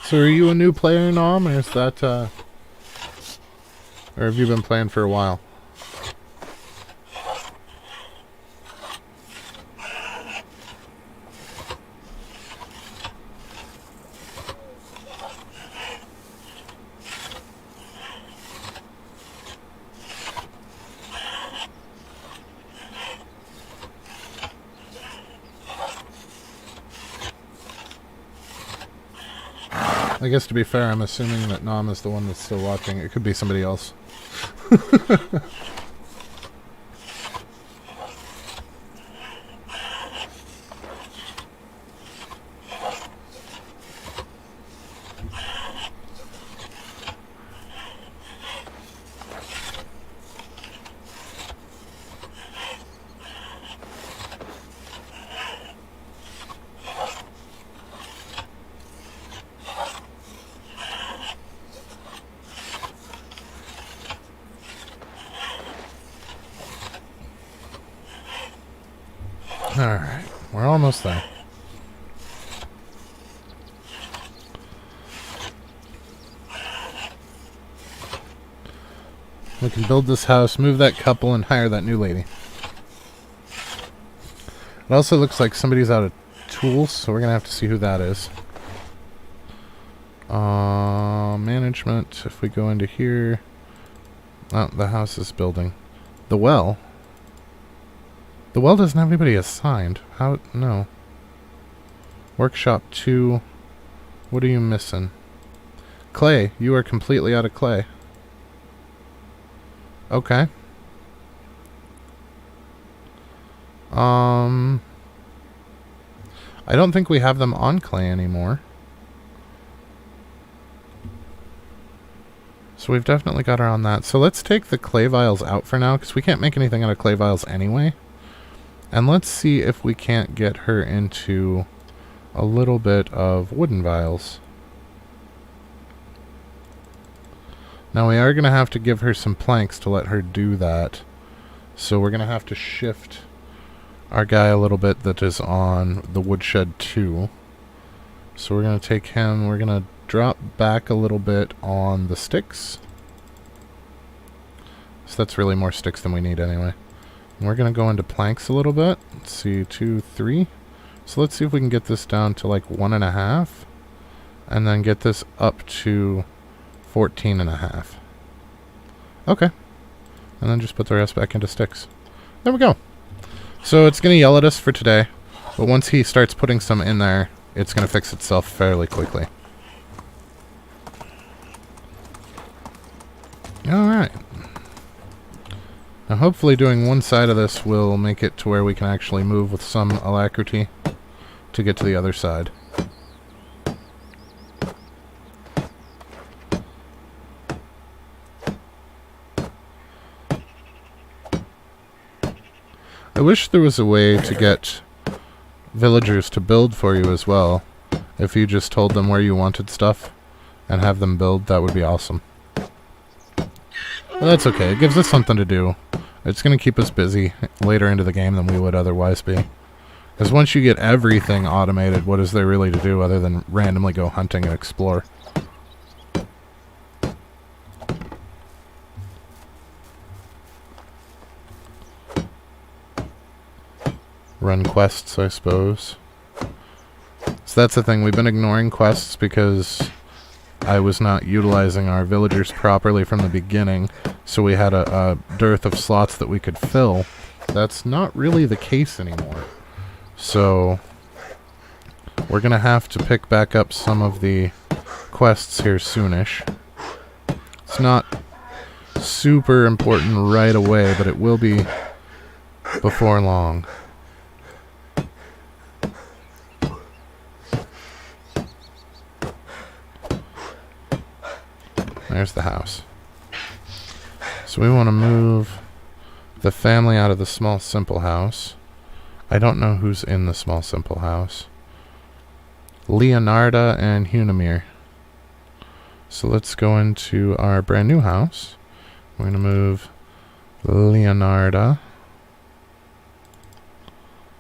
Speaker 1: So are you a new player, Nom, or is that, or have you been playing for a while? I guess to be fair, I'm assuming that Nom is the one that's still watching. It could be somebody else. Alright, we're almost there. We can build this house, move that couple, and hire that new lady. It also looks like somebody's out of tools, so we're going to have to see who that is. Management, if we go into here... Oh, the house is building. The well... The well doesn't have anybody assigned. How? No. Workshop 2. What are you missing? Clay. You are completely out of clay. Okay. I don't think we have them on clay anymore. So we've definitely got her on that. So let's take the clay vials out for now, because we can't make anything out of clay vials anyway. And let's see if we can't get her into a little bit of wooden vials. Now we are going to have to give her some planks to let her do that. So we're going to have to shift our guy a little bit that is on the woodshed 2. So we're going to take him, we're going to drop back a little bit on the sticks. So that's really more sticks than we need anyway. We're going to go into planks a little bit. Let's see, 2, 3. So let's see if we can get this down to like 1.5. And then get this up to 14.5. Okay. And then just put the rest back into sticks. There we go. So it's going to yell at us for today. But once he starts putting some in there, it's going to fix itself fairly quickly. Alright. Now hopefully doing one side of this will make it to where we can actually move with some alacrity to get to the other side. I wish there was a way to get villagers to build for you as well. If you just told them where you wanted stuff and have them build, that would be awesome. But that's okay. It gives us something to do. It's going to keep us busy later into the game than we would otherwise be. Because once you get everything automated, what is there really to do other than randomly go hunting and explore? Run quests, I suppose. So that's the thing. We've been ignoring quests because I was not utilizing our villagers properly from the beginning. So we had a dearth of slots that we could fill. That's not really the case anymore. So we're going to have to pick back up some of the quests here soonish. It's not super important right away, but it will be before long. There's the house. So we want to move the family out of the small simple house. I don't know who's in the small simple house. Leonarda and Hunamir. So let's go into our brand new house. We're going to move Leonarda.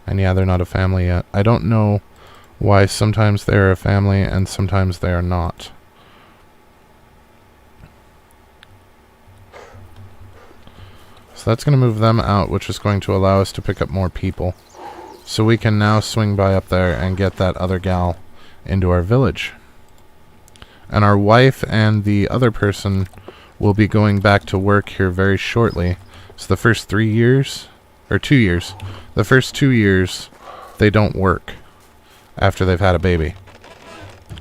Speaker 1: And yeah, they're not a family yet. I don't know why sometimes they're a family and sometimes they are not. So that's going to move them out, which is going to allow us to pick up more people. So we can now swing by up there and get that other gal into our village. And our wife and the other person will be going back to work here very shortly. So the first 3 years, or 2 years, the first 2 years, they don't work after they've had a baby.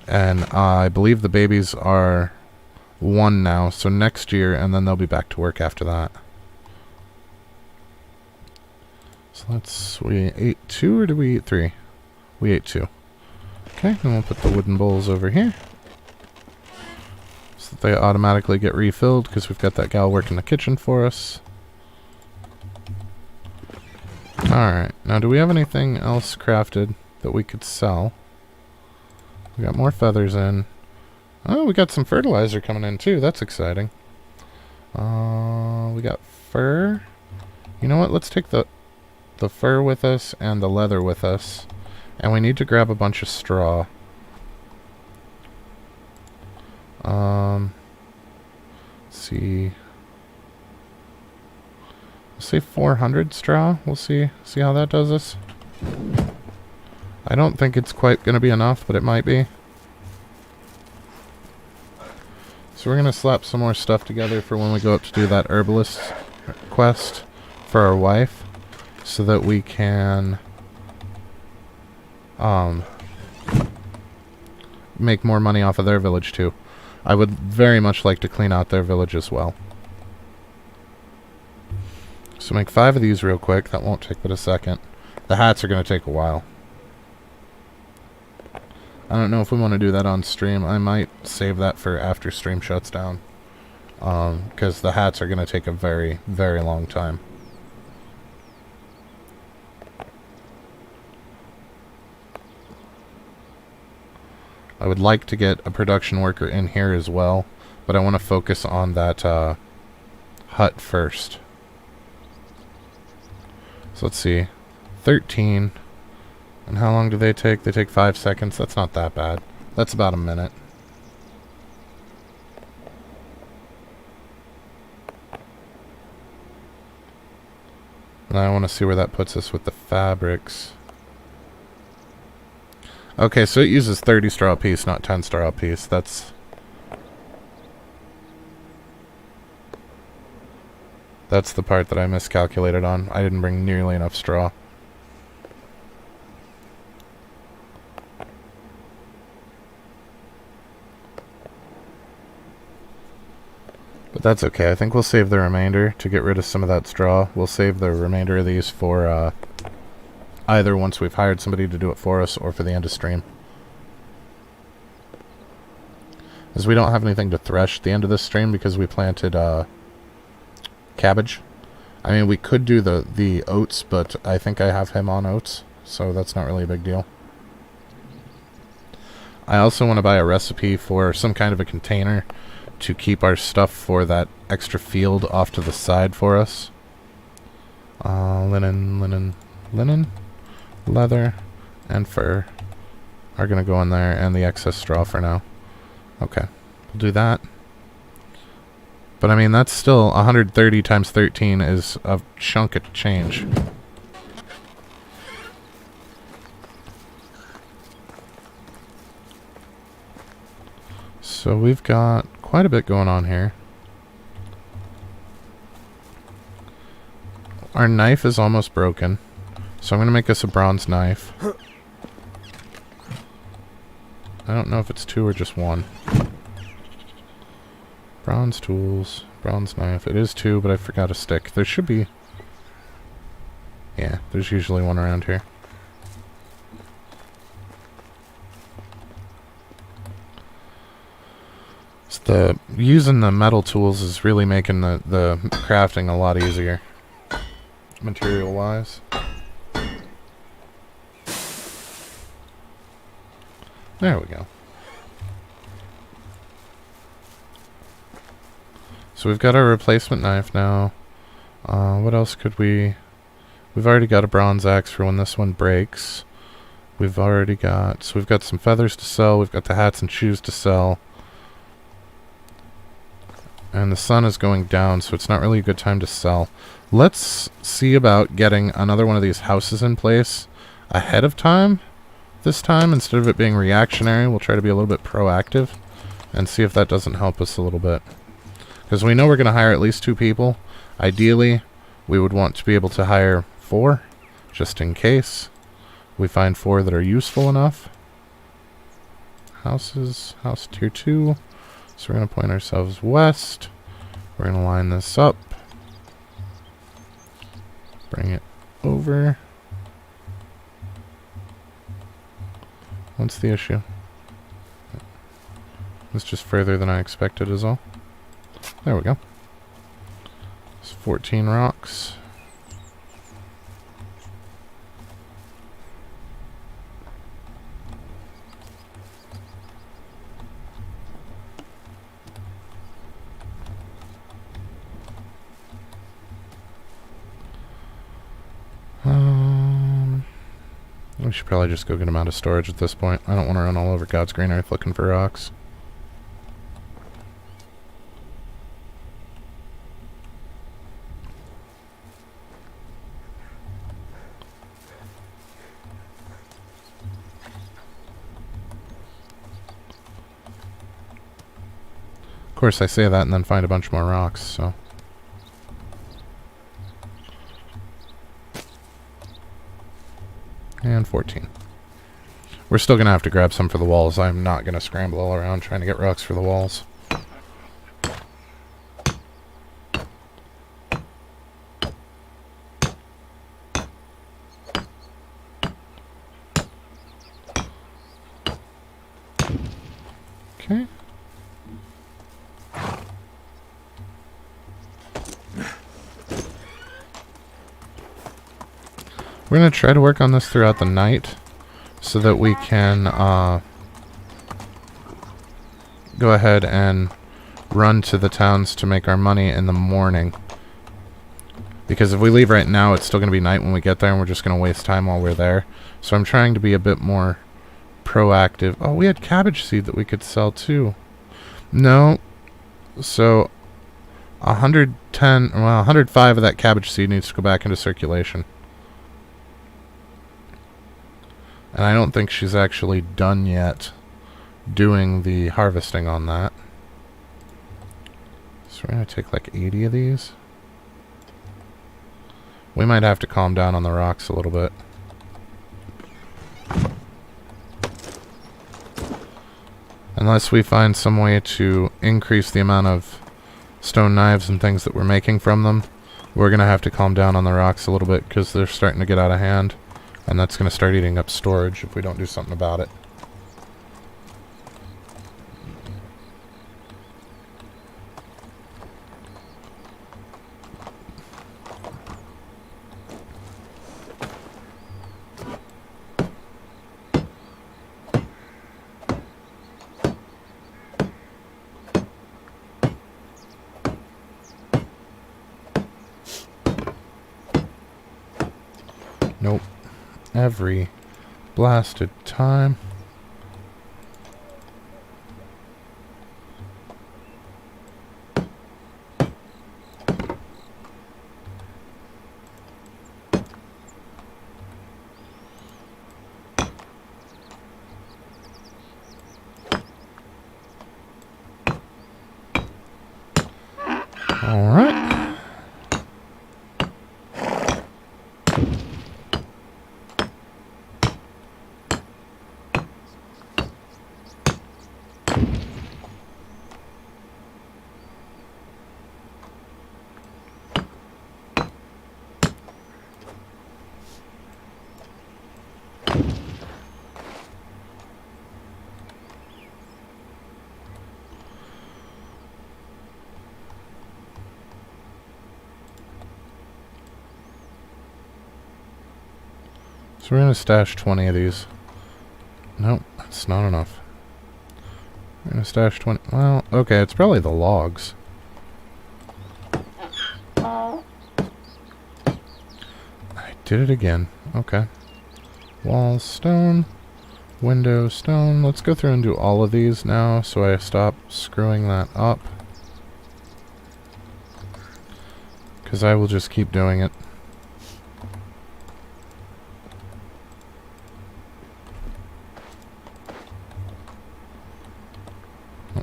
Speaker 1: And I believe the babies are 1 now, so next year, and then they'll be back to work after that. So we ate 2 or did we eat 3? We ate 2. Okay, then we'll put the wooden bowls over here. So that they automatically get refilled because we've got that gal working the kitchen for us. Alright, now do we have anything else crafted that we could sell? We got more feathers in. Oh, we got some fertilizer coming in too. That's exciting. We got fur. You know what? Let's take the fur with us and the leather with us. And we need to grab a bunch of straw. Let's see. Let's say 400 straw. We'll see how that does us. I don't think it's quite going to be enough, but it might be. So we're going to slap some more stuff together for when we go up to do that herbalist quest for our wife. So that we can make more money off of their village too. I would very much like to clean out their village as well. So make 5 of these real quick. That won't take but a second. The hats are going to take a while. I don't know if we want to do that on stream. I might save that for after stream shuts down. Because the hats are going to take a very, very long time. I would like to get a production worker in here as well, but I want to focus on that hut first. So let's see. 13. And how long do they take? They take 5 seconds. That's not that bad. That's about a minute. And I want to see where that puts us with the fabrics. Okay, so it uses 30 straw a piece, not 10 straw a piece. That's the part that I miscalculated on. I didn't bring nearly enough straw. But that's okay. I think we'll save the remainder to get rid of some of that straw. We'll save the remainder of these for either once we've hired somebody to do it for us or for the end of stream. As we don't have anything to thresh at the end of this stream because we planted cabbage. I mean, we could do the oats, but I think I have him on oats, so that's not really a big deal. I also want to buy a recipe for some kind of a container to keep our stuff for that extra field off to the side for us. Linen, leather, and fur are going to go in there, and the excess straw for now. Okay, we'll do that. But I mean, that's still 130 times 13 is a chunk of change. So we've got quite a bit going on here. Our knife is almost broken, so I'm going to make us a bronze knife. I don't know if it's 2 or just 1. Bronze tools, bronze knife. It is 2, but I forgot a stick. There should be... Yeah, there's usually 1 around here. So using the metal tools is really making the crafting a lot easier, material-wise. There we go. So we've got our replacement knife now. What else could we... We've already got a bronze axe for when this one breaks. We've already got... So we've got some feathers to sell. We've got the hats and shoes to sell. And the sun is going down, so it's not really a good time to sell. Let's see about getting another one of these houses in place ahead of time. This time, instead of it being reactionary, we'll try to be a little bit proactive and see if that doesn't help us a little bit. Because we know we're going to hire at least 2 people. Ideally, we would want to be able to hire 4, just in case we find 4 that are useful enough. Houses, house tier 2. So we're going to point ourselves west. We're going to line this up. Bring it over. What's the issue? It's just further than I expected is all. There we go. It's 14 rocks. We should probably just go get them out of storage at this point. I don't want to run all over God's green earth looking for rocks. Of course, I say that and then find a bunch more rocks, so... And 14. We're still going to have to grab some for the walls. I'm not going to scramble all around trying to get rocks for the walls. Okay. We're going to try to work on this throughout the night so that we can go ahead and run to the towns to make our money in the morning. Because if we leave right now, it's still going to be night when we get there, and we're just going to waste time while we're there. So I'm trying to be a bit more proactive. Oh, we had cabbage seed that we could sell too. No. So 110, well, 105 of that cabbage seed needs to go back into circulation. And I don't think she's actually done yet doing the harvesting on that. So we're going to take like 80 of these. We might have to calm down on the rocks a little bit. Unless we find some way to increase the amount of stone knives and things that we're making from them, we're going to have to calm down on the rocks a little bit because they're starting to get out of hand. And that's going to start eating up storage if we don't do something about it. every blasted time. Alright. So we're going to stash 20 of these. Nope, that's not enough. We're going to stash 20. Well, okay, it's probably the logs. I did it again. Okay. Walls, stone. Window, stone. Let's go through and do all of these now so I stop screwing that up. Because I will just keep doing it.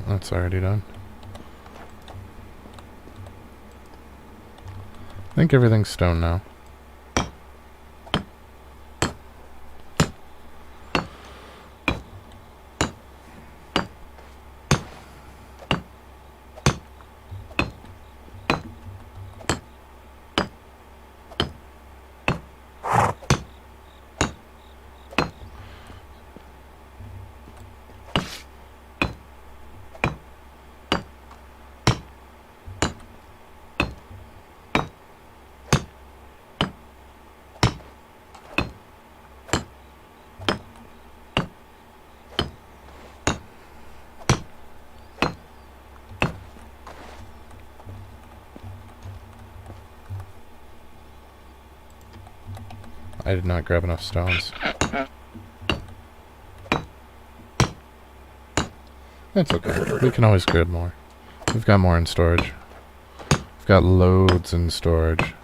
Speaker 1: That's already done. I think everything's stone now. I did not grab enough stones. That's okay. We can always grab more. We've got more in storage. We've got loads in storage.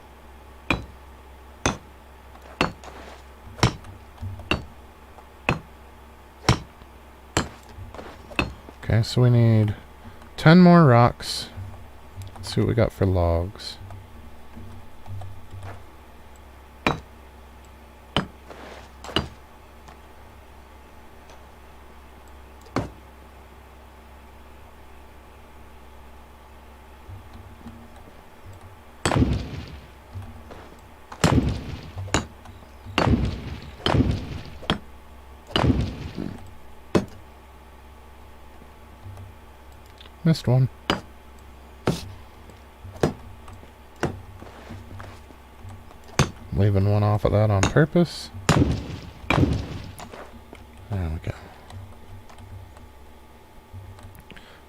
Speaker 1: Okay, so we need 10 more rocks. Let's see what we got for logs. Missed one. Leaving one off of that on purpose. There we go.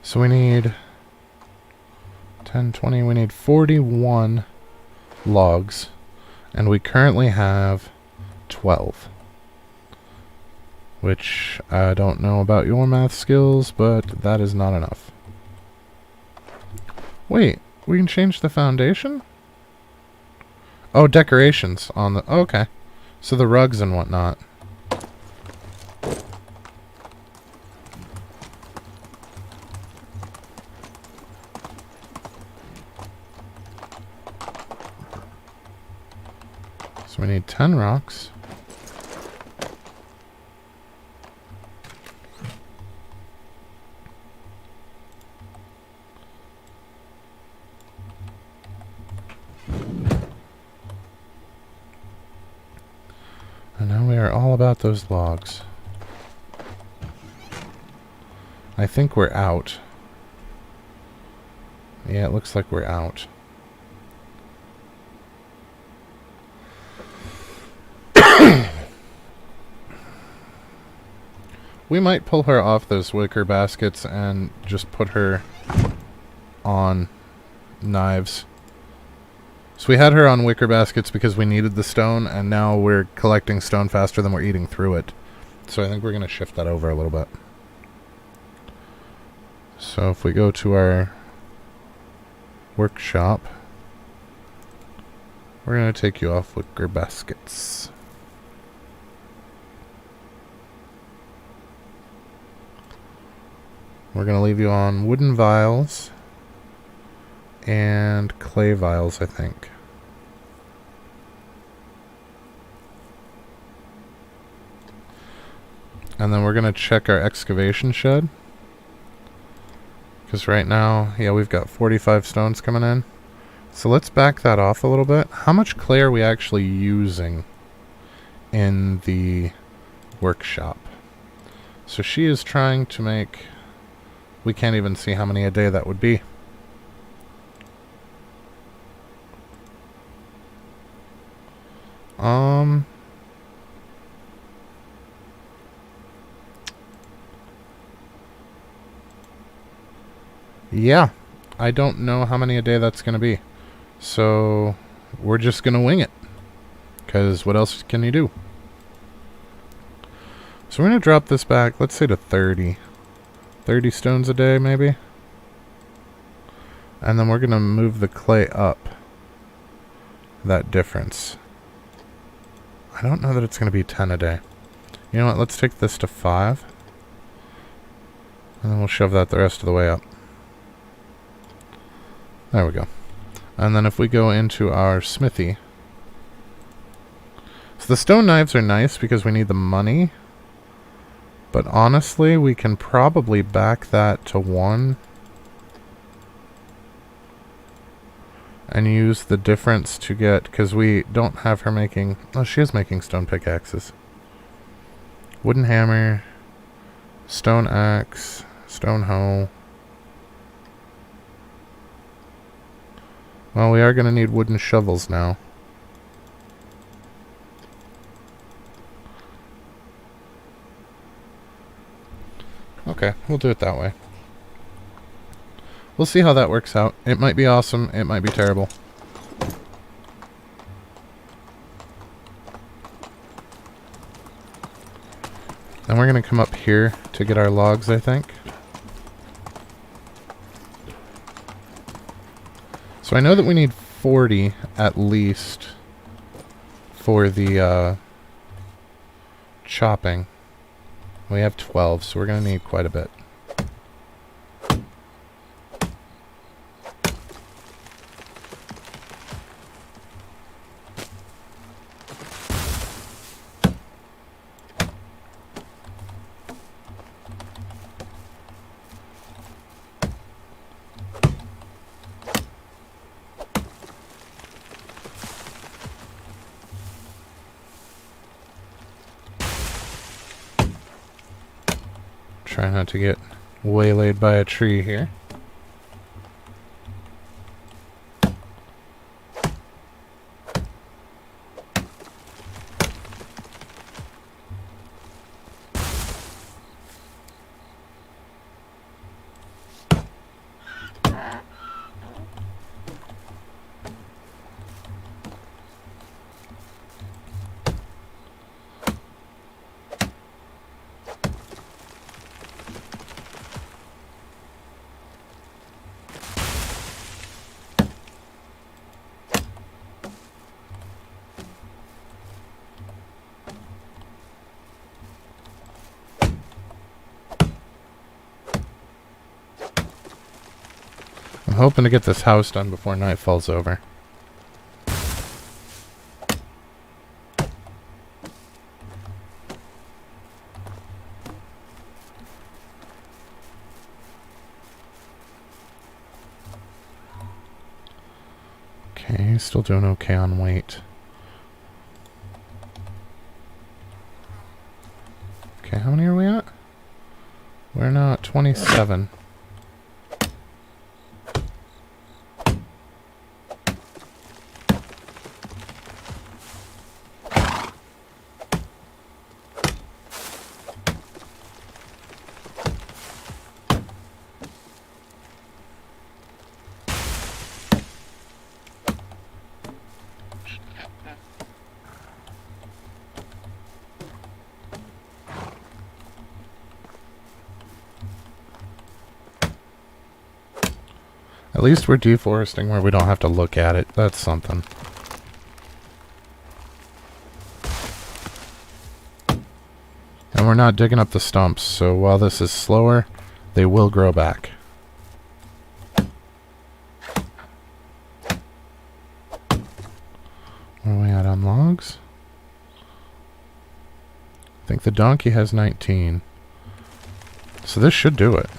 Speaker 1: So we need 10, 20, we need 41 logs. And we currently have 12. Which I don't know about your math skills, but that is not enough. Wait, we can change the foundation? Oh, decorations on the... Okay. So the rugs and whatnot. So we need 10 rocks. And now we are all about those logs. I think we're out. Yeah, it looks like we're out. We might pull her off those wicker baskets and just put her on knives. So we had her on wicker baskets because we needed the stone, and now we're collecting stone faster than we're eating through it. So I think we're going to shift that over a little bit. So if we go to our workshop, we're going to take you off wicker baskets. We're going to leave you on wooden vials and clay vials, I think. And then we're going to check our excavation shed. Because right now, yeah, we've got 45 stones coming in. So let's back that off a little bit. How much clay are we actually using in the workshop? So she is trying to make... We can't even see how many a day that would be. Yeah, I don't know how many a day that's going to be. So we're just going to wing it. Because what else can you do? So we're going to drop this back, let's say to 30. 30 stones a day, maybe? And then we're going to move the clay up. That difference. I don't know that it's going to be 10 a day. You know what, let's take this to 5. And then we'll shove that the rest of the way up. There we go. And then if we go into our smithy. So the stone knives are nice because we need the money. But honestly, we can probably back that to 1. And use the difference to get... Because we don't have her making... Oh, she is making stone pickaxes. Wooden hammer. Stone axe. Stone hoe. Well, we are going to need wooden shovels now. Okay, we'll do it that way. We'll see how that works out. It might be awesome, it might be terrible. Then we're going to come up here to get our logs, I think. So I know that we need 40 at least for the chopping. We have 12, so we're going to need quite a bit. Try not to get waylaid by a tree here. I'm hoping to get this house done before night falls over. Okay, still doing okay on weight. Okay, how many are we at? We're now at 27. At least we're deforesting where we don't have to look at it. That's something. And we're not digging up the stumps, so while this is slower, they will grow back. Where are we at on logs? I think the donkey has 19. So this should do it.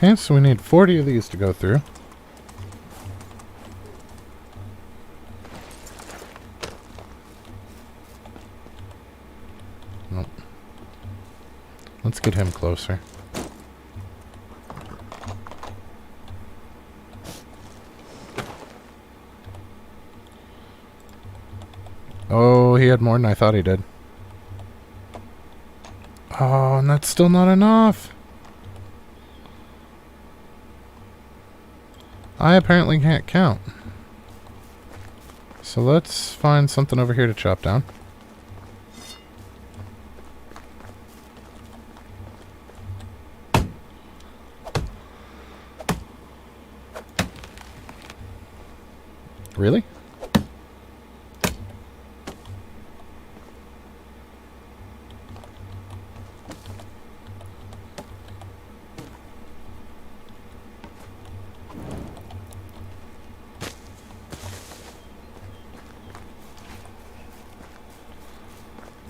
Speaker 1: Okay, so we need 40 of these to go through. Nope. Let's get him closer. Oh, he had more than I thought he did. Oh, and that's still not enough. I apparently can't count. So let's find something over here to chop down. Really?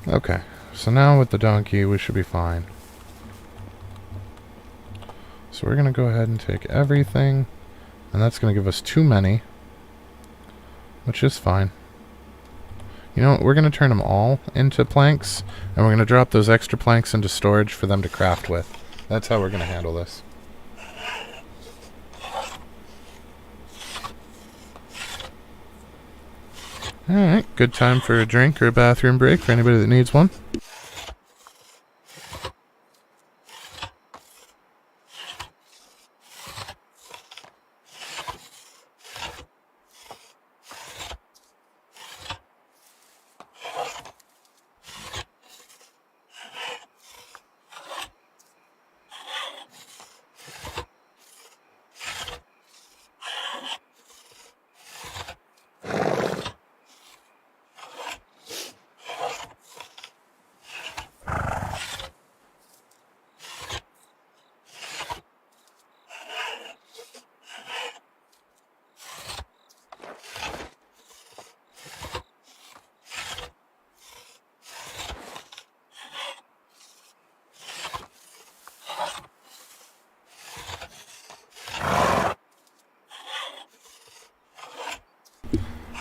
Speaker 1: Okay, so now with the donkey we should be fine. So we're going to go ahead and take everything, and that's going to give us too many, which is fine. You know what, we're going to turn them all into planks, and we're going to drop those extra planks into storage for them to craft with. That's how we're going to handle this. Alright, good time for a drink or a bathroom break for anybody that needs one.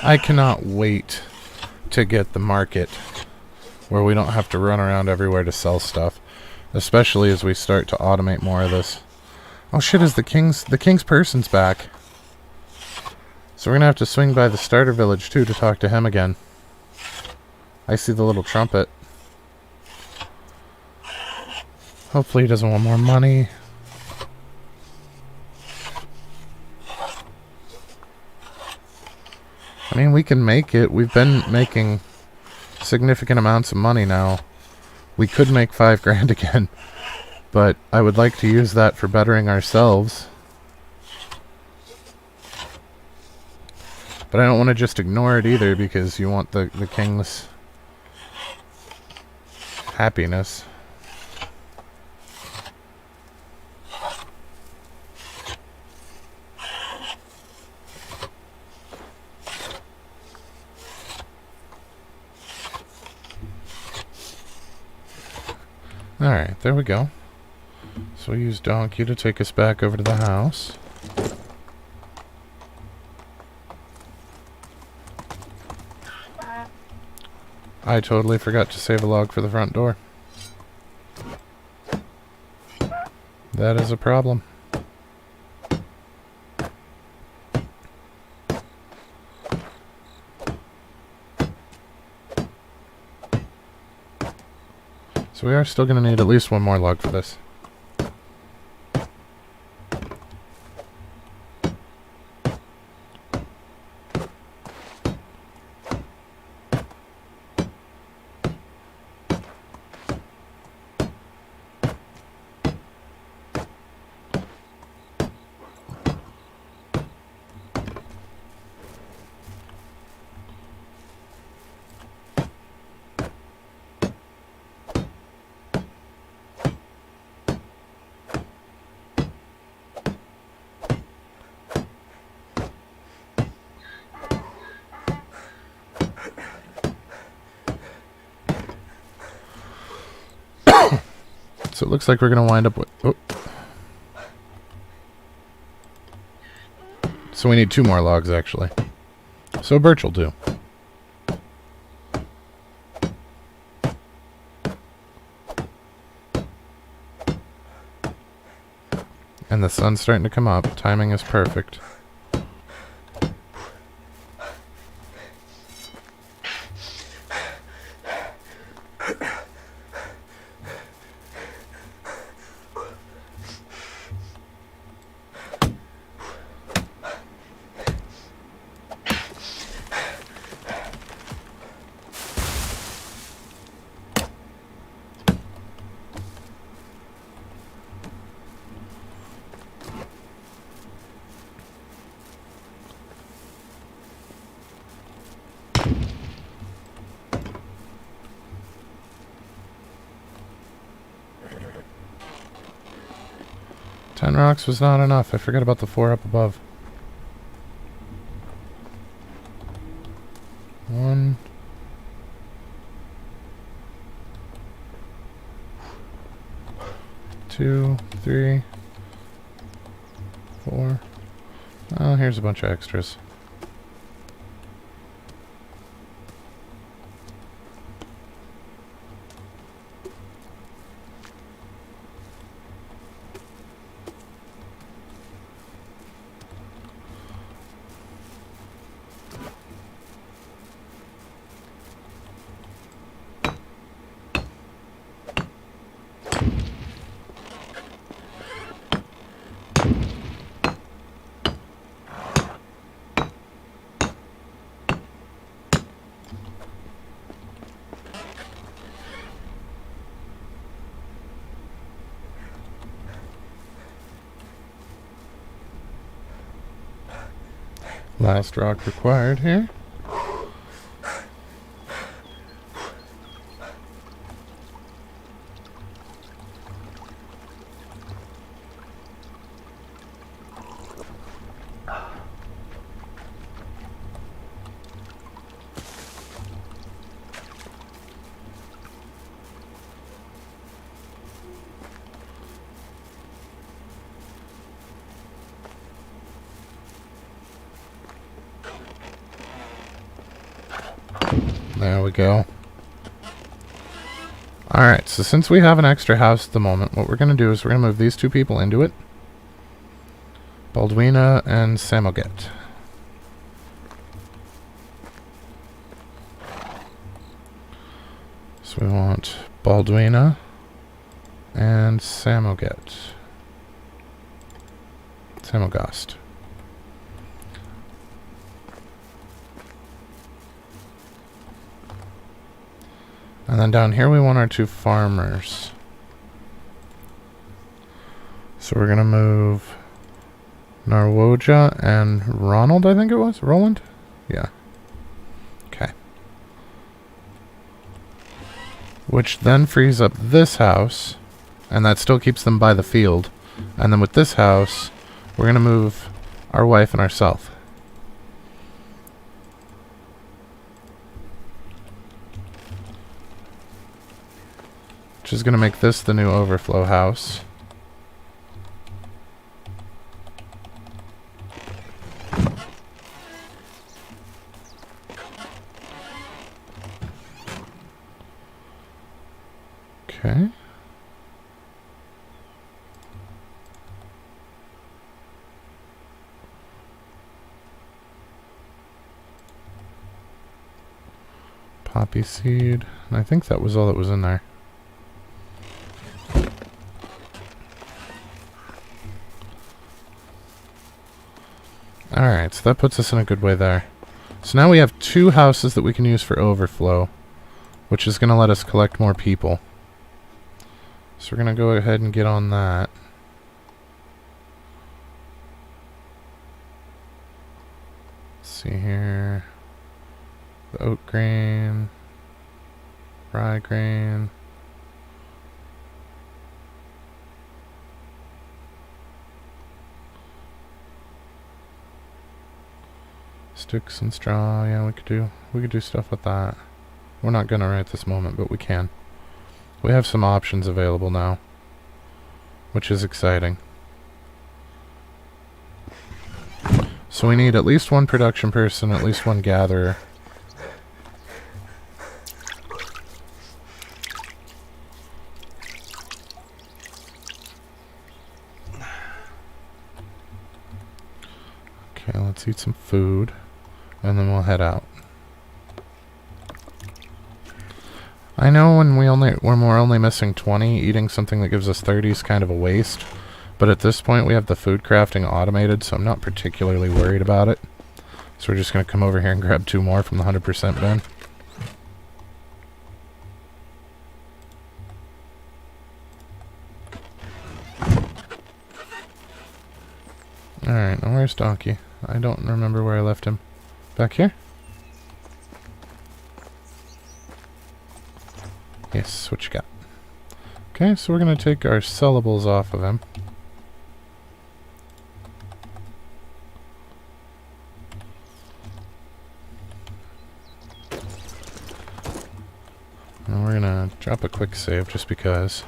Speaker 1: I cannot wait to get the market where we don't have to run around everywhere to sell stuff, especially as we start to automate more of this. Oh shit, is the king's person's back. So we're gonna have to swing by the starter village too to talk to him again. I see the little trumpet. Hopefully he doesn't want more money. I mean, we can make it. We've been making significant amounts of money now. We could make 5 grand again, but I would like to use that for bettering ourselves. But I don't want to just ignore it either, because you want the king's happiness. Alright, there we go. So we use Donkey to take us back over to the house. I totally forgot to save a log for the front door. That is a problem. So we are still going to need at least one more log for this. So it looks like we're going to wind up with... Oh. So we need 2 more logs, actually. So birch will do. And the sun's starting to come up. Timing is perfect. Ten rocks was not enough. I forgot about the 4 up above. 1. 2, 3, 4. Oh, here's a bunch of extras. Last rock required here. There we go. Alright, so since we have an extra house at the moment, what we're going to do is we're going to move these 2 people into it. Baldwina and Samoget. So we want Baldwina and Samoget. Samogost. And then down here we want our 2 farmers. So we're going to move Narwoja and Ronald, I think it was? Roland? Yeah. Okay. Which then frees up this house, and that still keeps them by the field. And then with this house, we're going to move our wife and ourselves. Which is going to make this the new overflow house. Okay. Poppy seed. And I think that was all that was in there. Alright, so that puts us in a good way there. So now we have 2 houses that we can use for overflow, which is going to let us collect more people. So we're going to go ahead and get on that. Let's see here. The oat grain. Rye grain. Sticks and straw, yeah, we could do stuff with that. We're not gonna right this moment, but we can. We have some options available now, which is exciting. So we need at least 1 production person, at least 1 gatherer. Okay, let's eat some food. And then we'll head out. I know when we're only missing 20, eating something that gives us 30 is kind of a waste. But at this point we have the food crafting automated, so I'm not particularly worried about it. So we're just going to come over here and grab 2 more from the 100% bin. Alright, now where's Donkey? I don't remember where I left him. Back here? Yes, what you got? Okay, so we're going to take our sellables off of him. And we're going to drop a quick save just because.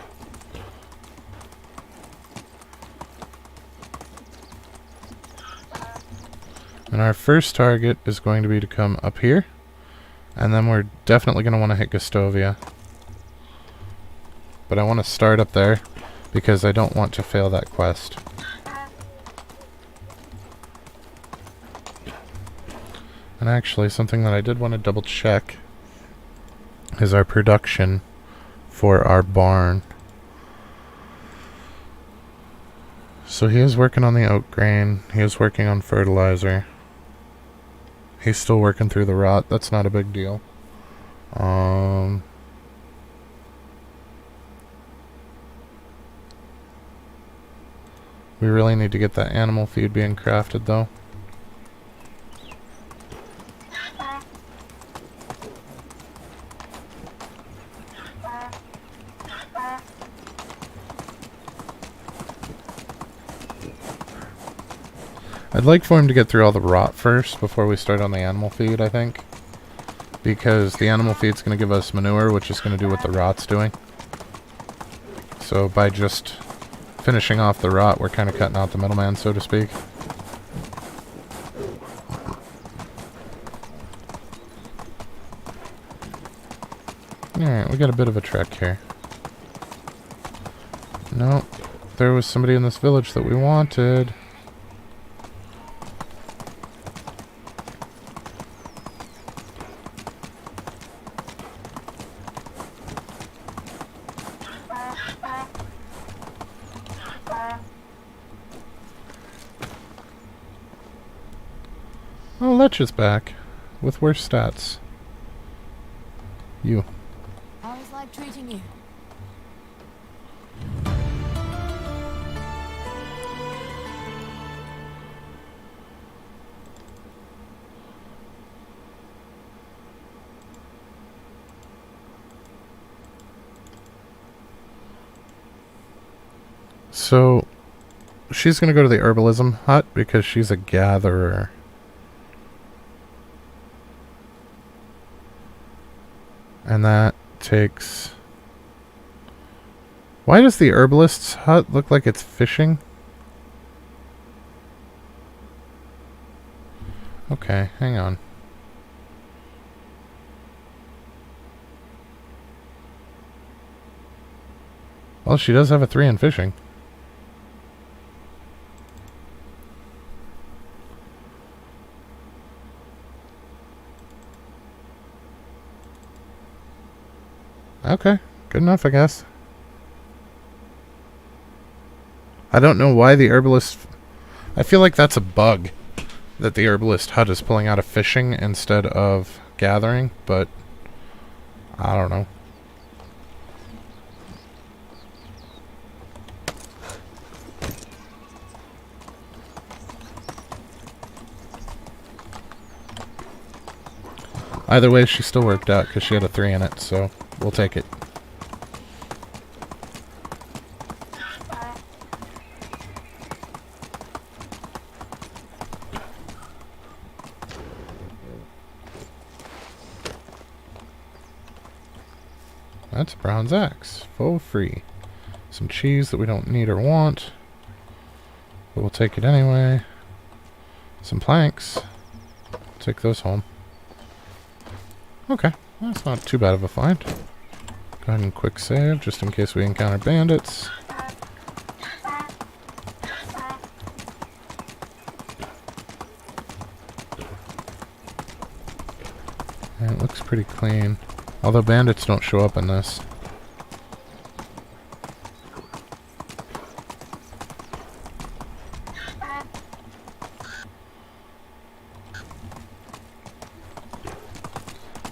Speaker 1: And our first target is going to be to come up here. And then we're definitely going to want to hit Gustovia. But I want to start up there because I don't want to fail that quest. And actually, something that I did want to double check is our production for our barn. So he is working on the oat grain. He is working on fertilizer. He's still working through the rot. That's not a big deal. We really need to get that animal feed being crafted, though. I'd like for him to get through all the rot first before we start on the animal feed, I think. Because the animal feed's going to give us manure, which is going to do what the rot's doing. So by just finishing off the rot, we're kind of cutting out the middleman, so to speak. Alright, we got a bit of a trek here. Nope. There was somebody in this village that we wanted. Oh, Lech is back. With worse stats. You.
Speaker 2: How is life treating you?
Speaker 1: So, she's going to go to the herbalism hut because she's a gatherer. And that takes... Why does the herbalist's hut look like it's fishing? Okay, hang on. Well, she does have a 3 in fishing. Okay, good enough, I guess. I don't know why the herbalist... I feel like that's a bug. that the herbalist hut is pulling out of fishing instead of gathering, but I don't know. Either way, she still worked out because she had a 3 in it, so we'll take it. That's a bronze axe, for free. Some cheese that we don't need or want, but we'll take it anyway. Some planks. Take those home. Okay, that's not too bad of a find. Go ahead and quick save, just in case we encounter bandits. And it looks pretty clean. Although bandits don't show up in this.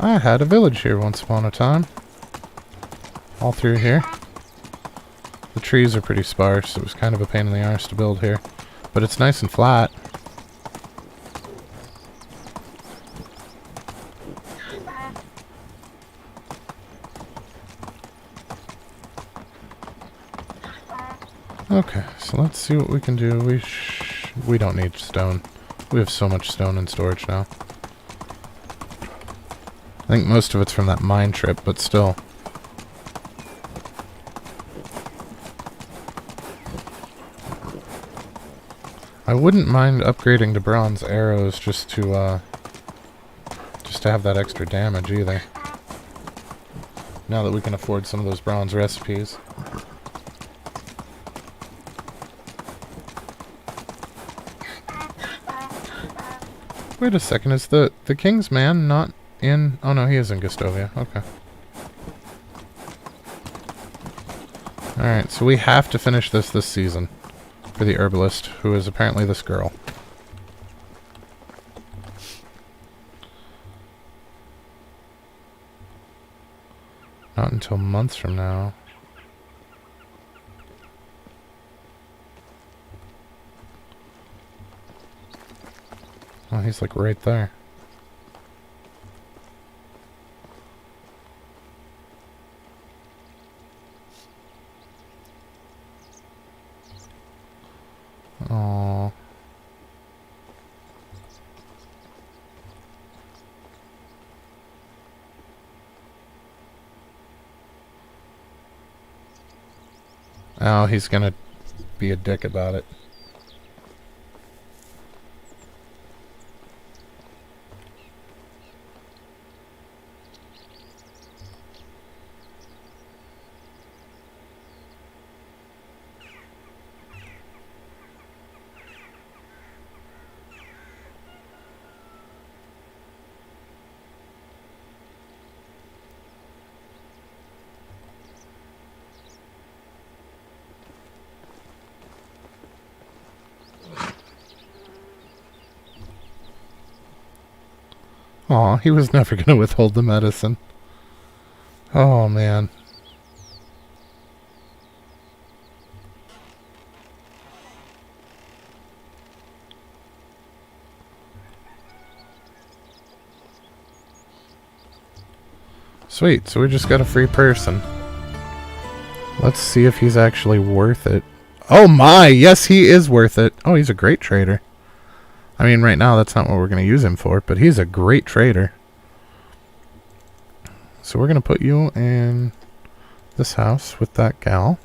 Speaker 1: I had a village here once upon a time. All through here. The trees are pretty sparse. It was kind of a pain in the arse to build here. But it's nice and flat. Okay, so let's see what we can do. We don't need stone. We have so much stone in storage now. I think most of it's from that mine trip, but still. I wouldn't mind upgrading to bronze arrows just to have that extra damage either. Now that we can afford some of those bronze recipes. Wait a second, is the King's Man not in... Oh no, he is in Gustovia. Okay. Alright, so we have to finish this season. For the herbalist, who is apparently this girl. Not until months from now. Oh, he's like right there. Oh. Oh, he's gonna be a dick about it. Aw, he was never going to withhold the medicine. Oh, man. Sweet, so we just got a free person. Let's see if he's actually worth it. Oh my, yes he is worth it. Oh, he's a great trader. I mean, right now that's not what we're going to use him for, but he's a great trader. So we're going to put you in this house with that gal.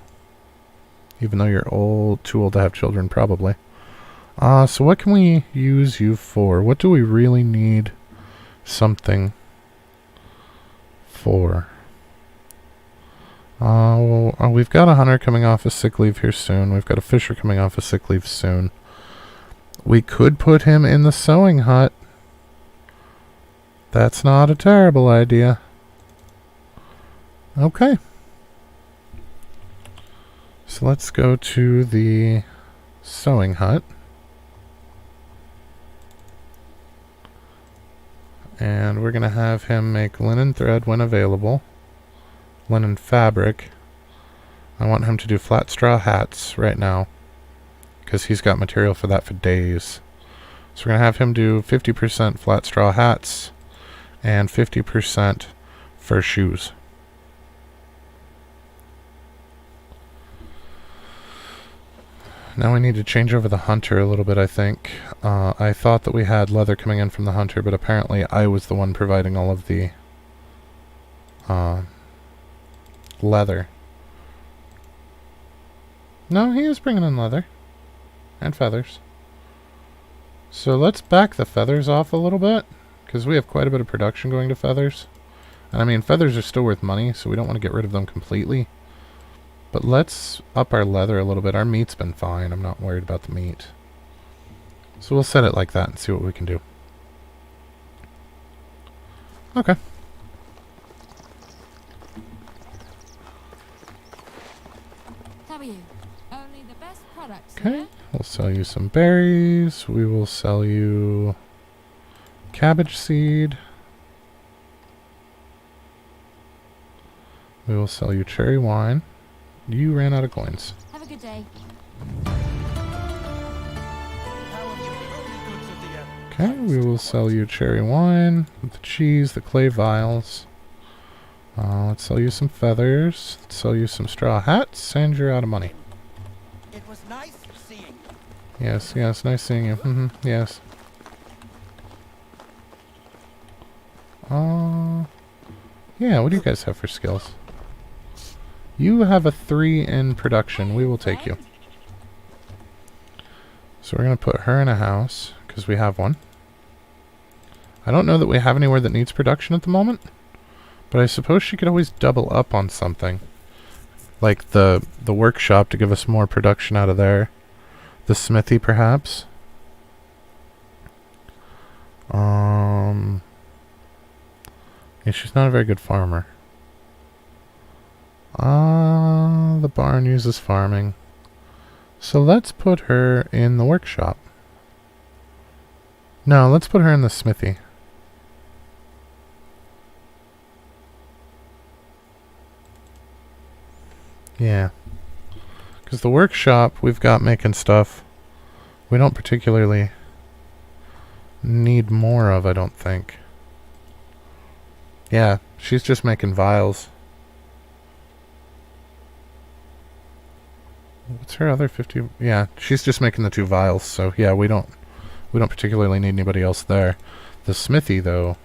Speaker 1: Even though you're too old to have children, probably. So what can we use you for? What do we really need something for? We've got a hunter coming off of sick leave here soon. We've got a fisher coming off of sick leave soon. We could put him in the sewing hut. That's not a terrible idea. Okay. So let's go to the sewing hut. And we're going to have him make linen thread when available. Linen fabric. I want him to do flat straw hats right now, because he's got material for that for days. So we're going to have him do 50% flat straw hats and 50% fur shoes. Now we need to change over the hunter a little bit, I think. I thought that we had leather coming in from the hunter, but apparently I was the one providing all of the leather. No, he is bringing in leather. And feathers. So let's back the feathers off a little bit, because we have quite a bit of production going to feathers. And I mean, feathers are still worth money, so we don't want to get rid of them completely. But let's up our leather a little bit. Our meat's been fine. I'm not worried about the meat. So we'll set it like that and see what we can do. Okay.
Speaker 2: W. Only the best products.
Speaker 1: Okay.
Speaker 2: Yeah?
Speaker 1: We'll sell you some berries. We will sell you cabbage seed. We will sell you cherry wine. You ran out of coins.
Speaker 2: Have a good day.
Speaker 1: Okay, we will sell you cherry wine, the cheese, the clay vials. Let's sell you some feathers. Let's sell you some straw hats, and you're out of money.
Speaker 3: It was nice seeing you.
Speaker 1: Yes, yes, nice seeing you. Yes. Yeah, what do you guys have for skills? You have a 3 in production. We will take you. So we're going to put her in a house, because we have one. I don't know that we have anywhere that needs production at the moment, but I suppose she could always double up on something. Like the workshop to give us more production out of there. The smithy, perhaps. Yeah, she's not a very good farmer. The barn uses farming. So let's put her in the workshop. No, let's put her in the smithy. Yeah. Because the workshop, we've got making stuff we don't particularly need more of, I don't think. Yeah, she's just making vials. What's her other 50? Yeah, she's just making the 2 vials, so yeah, we don't particularly need anybody else there. The smithy, though,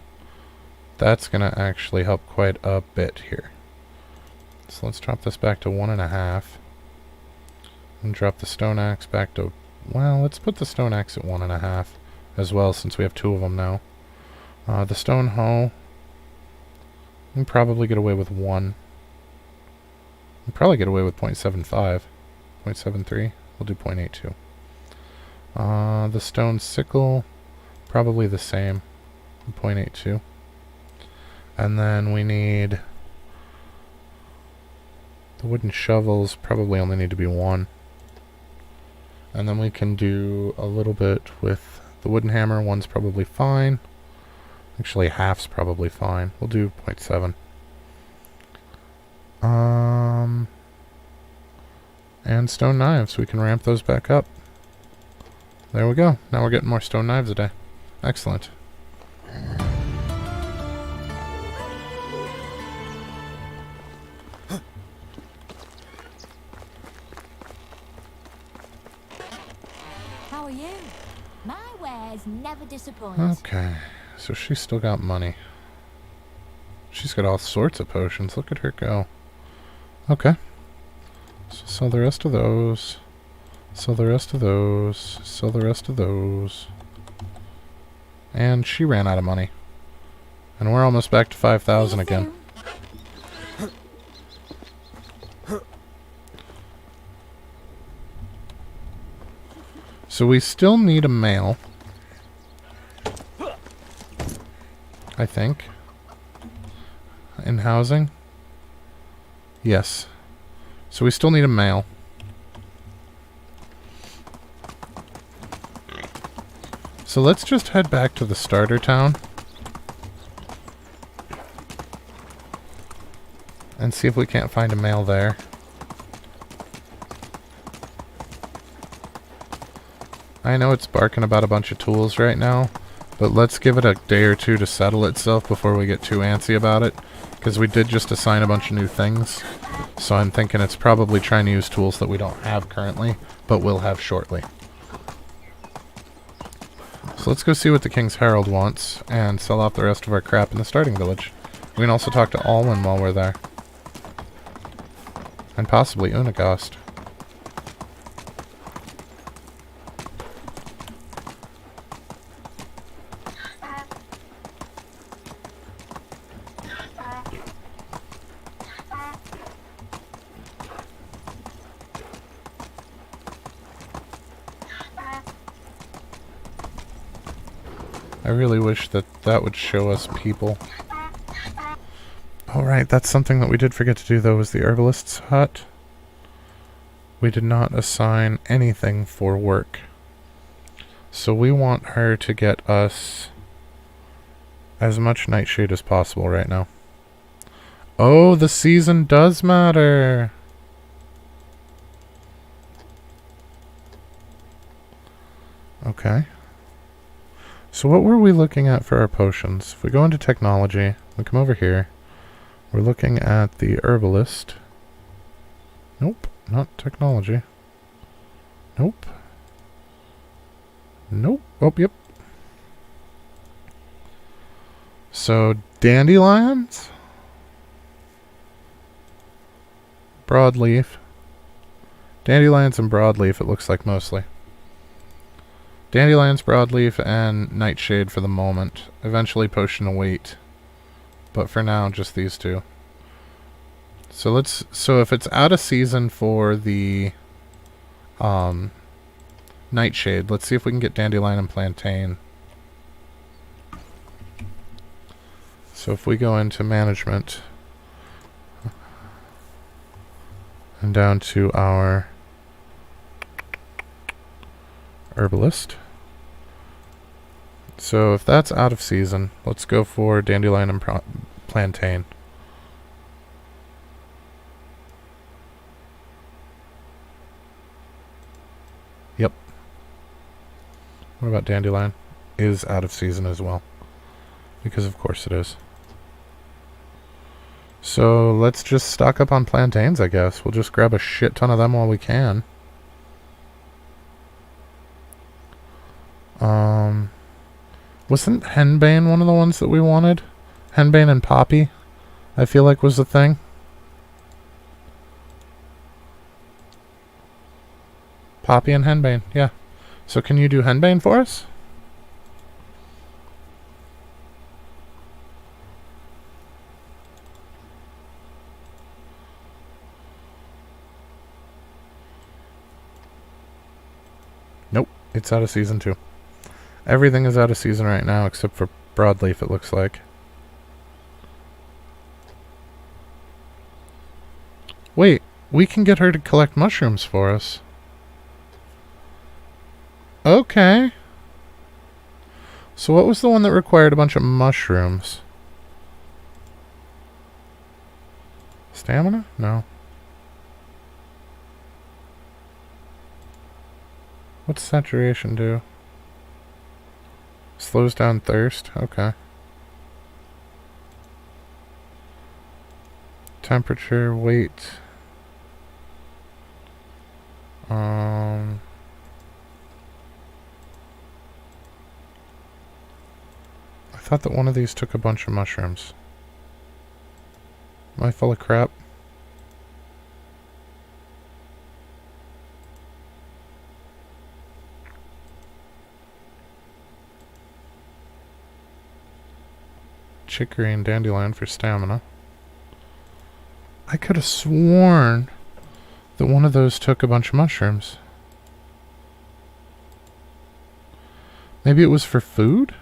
Speaker 1: that's going to actually help quite a bit here. So let's drop this back to 1.5. And drop the stone axe back to... Well, let's put the stone axe at 1.5 as well, since we have 2 of them now. The stone hoe, we can probably get away with 1. We'll probably get away with 0.75. 0.73. We'll do 0.82. The stone sickle, probably the same. 0.82. And then we need... The wooden shovels probably only need to be 1. And then we can do a little bit with the wooden hammer. 1's probably fine. Actually, half's probably fine. We'll do 0.7. And stone knives. We can ramp those back up. There we go. Now we're getting more stone knives a day. Excellent.
Speaker 2: How are you? My wares never disappoint.
Speaker 1: Okay. So she's still got money. She's got all sorts of potions. Look at her go. Okay. So sell the rest of those. Sell the rest of those. Sell the rest of those. And she ran out of money. And we're almost back to 5,000 again. So we still need a male. I think. In housing. Yes. So we still need a male. So let's just head back to the starter town. and see if we can't find a male there. I know it's barking about a bunch of tools right now, but let's give it a day or two to settle itself before we get too antsy about it, because we did just assign a bunch of new things, so I'm thinking it's probably trying to use tools that we don't have currently, but will have shortly. So let's go see what the King's Herald wants, and sell off the rest of our crap in the starting village. We can also talk to Alwyn while we're there. And possibly Unagast. I really wish that that would show us people. Alright, that's something that we did forget to do though, was the herbalist's hut. We did not assign anything for work. So we want her to get us as much nightshade as possible right now. Oh, the season does matter! Okay. So what were we looking at for our potions? If we go into technology, we come over here. We're looking at the herbalist. Nope, not technology. Nope. Nope. Oh, yep. So, dandelions? Broadleaf. Dandelions and broadleaf, it looks like mostly. Dandelions, broadleaf, and nightshade for the moment. Eventually potion of weight. But for now, just these two. So if it's out of season for the nightshade, let's see if we can get dandelion and plantain. So if we go into management and down to our herbalist. So if that's out of season, let's go for dandelion and plantain. Yep. What about dandelion? Is out of season as well. Because of course it is. So let's just stock up on plantains, I guess. We'll just grab a shit ton of them while we can. Wasn't henbane one of the ones that we wanted? Henbane and poppy, I feel like was the thing. Poppy and henbane, yeah. So can you do henbane for us? Nope, it's out of season 2. Everything is out of season right now except for broadleaf, it looks like. Wait, we can get her to collect mushrooms for us. Okay. So what was the one that required a bunch of mushrooms? Stamina? No. What's saturation do? Slows down thirst? Okay. Temperature, weight. I thought that one of these took a bunch of mushrooms. Am I full of crap? Chicory and dandelion for stamina. I could have sworn that one of those took a bunch of mushrooms. Maybe it was for food?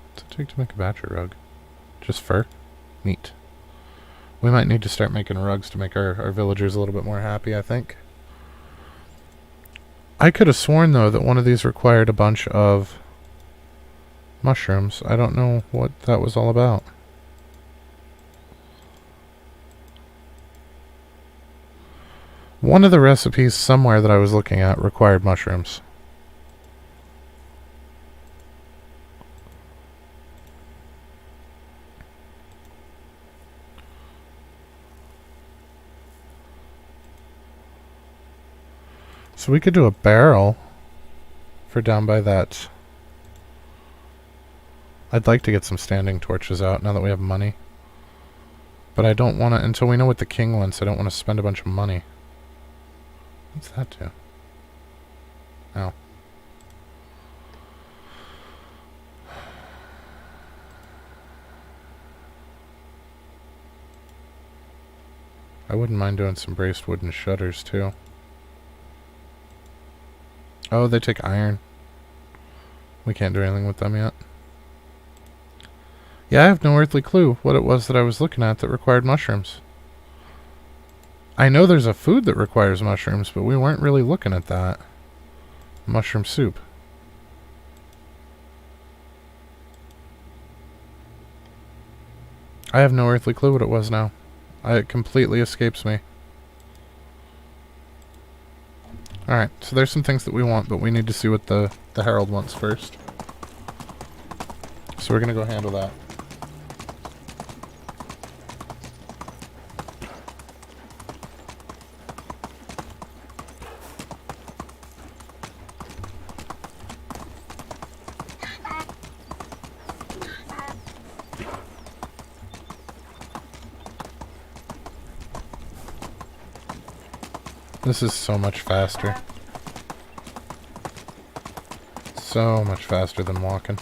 Speaker 1: What's it take to make a batcher rug? Just fur? Neat. We might need to start making rugs to make our villagers a little bit more happy, I think. I could have sworn, though, that one of these required a bunch of mushrooms. I don't know what that was all about. One of the recipes somewhere that I was looking at required mushrooms. So we could do a barrel for down by that. I'd like to get some standing torches out now that we have money. But I don't want to, until we know what the king wants, I don't want to spend a bunch of money. What's that do? Oh. I wouldn't mind doing some braced wooden shutters too. Oh, they take iron. We can't do anything with them yet. Yeah, I have no earthly clue what it was that I was looking at that required mushrooms. I know there's a food that requires mushrooms, but we weren't really looking at that. Mushroom soup. I have no earthly clue what it was now. It completely escapes me. Alright, so there's some things that we want, but we need to see what the Herald wants first. So we're going to go handle that. This is so much faster. So much faster than walking.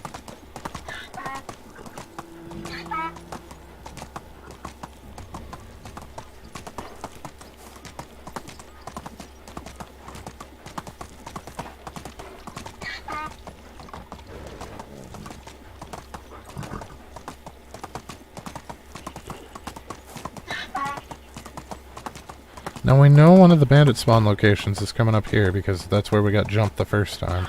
Speaker 1: Now we know one of the bandit spawn locations is coming up here because that's where we got jumped the first time.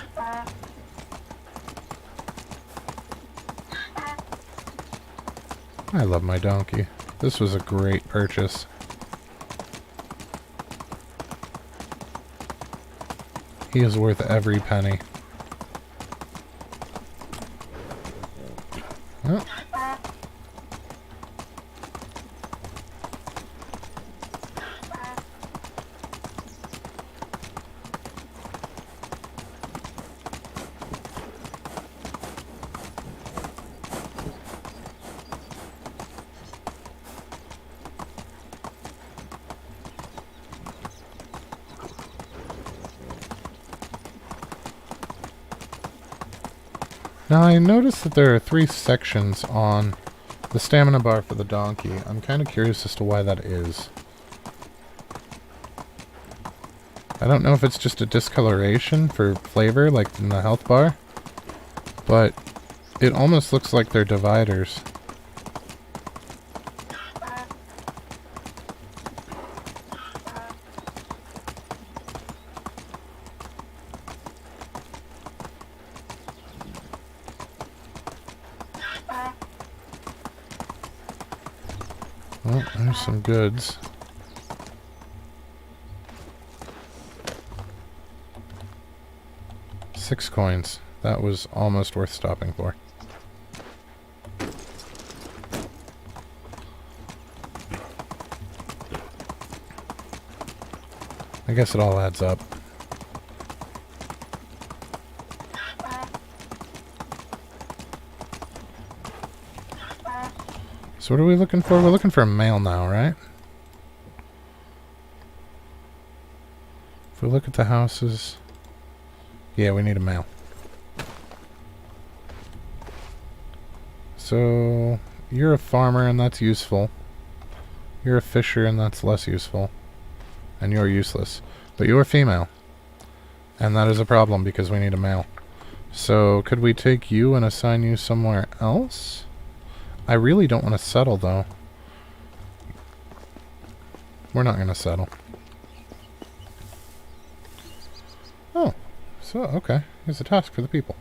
Speaker 1: I love my donkey. This was a great purchase. He is worth every penny. Oh. Now I noticed that there are 3 sections on the stamina bar for the donkey. I'm kind of curious as to why that is. I don't know if it's just a discoloration for flavor, like in the health bar, but it almost looks like they're dividers. Well, there's some goods. $6 coins. That was almost worth stopping for. I guess it all adds up. So what are we looking for? We're looking for a male now, right? If we look at the houses... Yeah, we need a male. So, you're a farmer and that's useful. You're a fisher and that's less useful. And you're useless. But you're female. And that is a problem because we need a male. So, could we take you and assign you somewhere else? I really don't want to settle, though. We're not going to settle. Oh. So, okay. Here's a task for the people.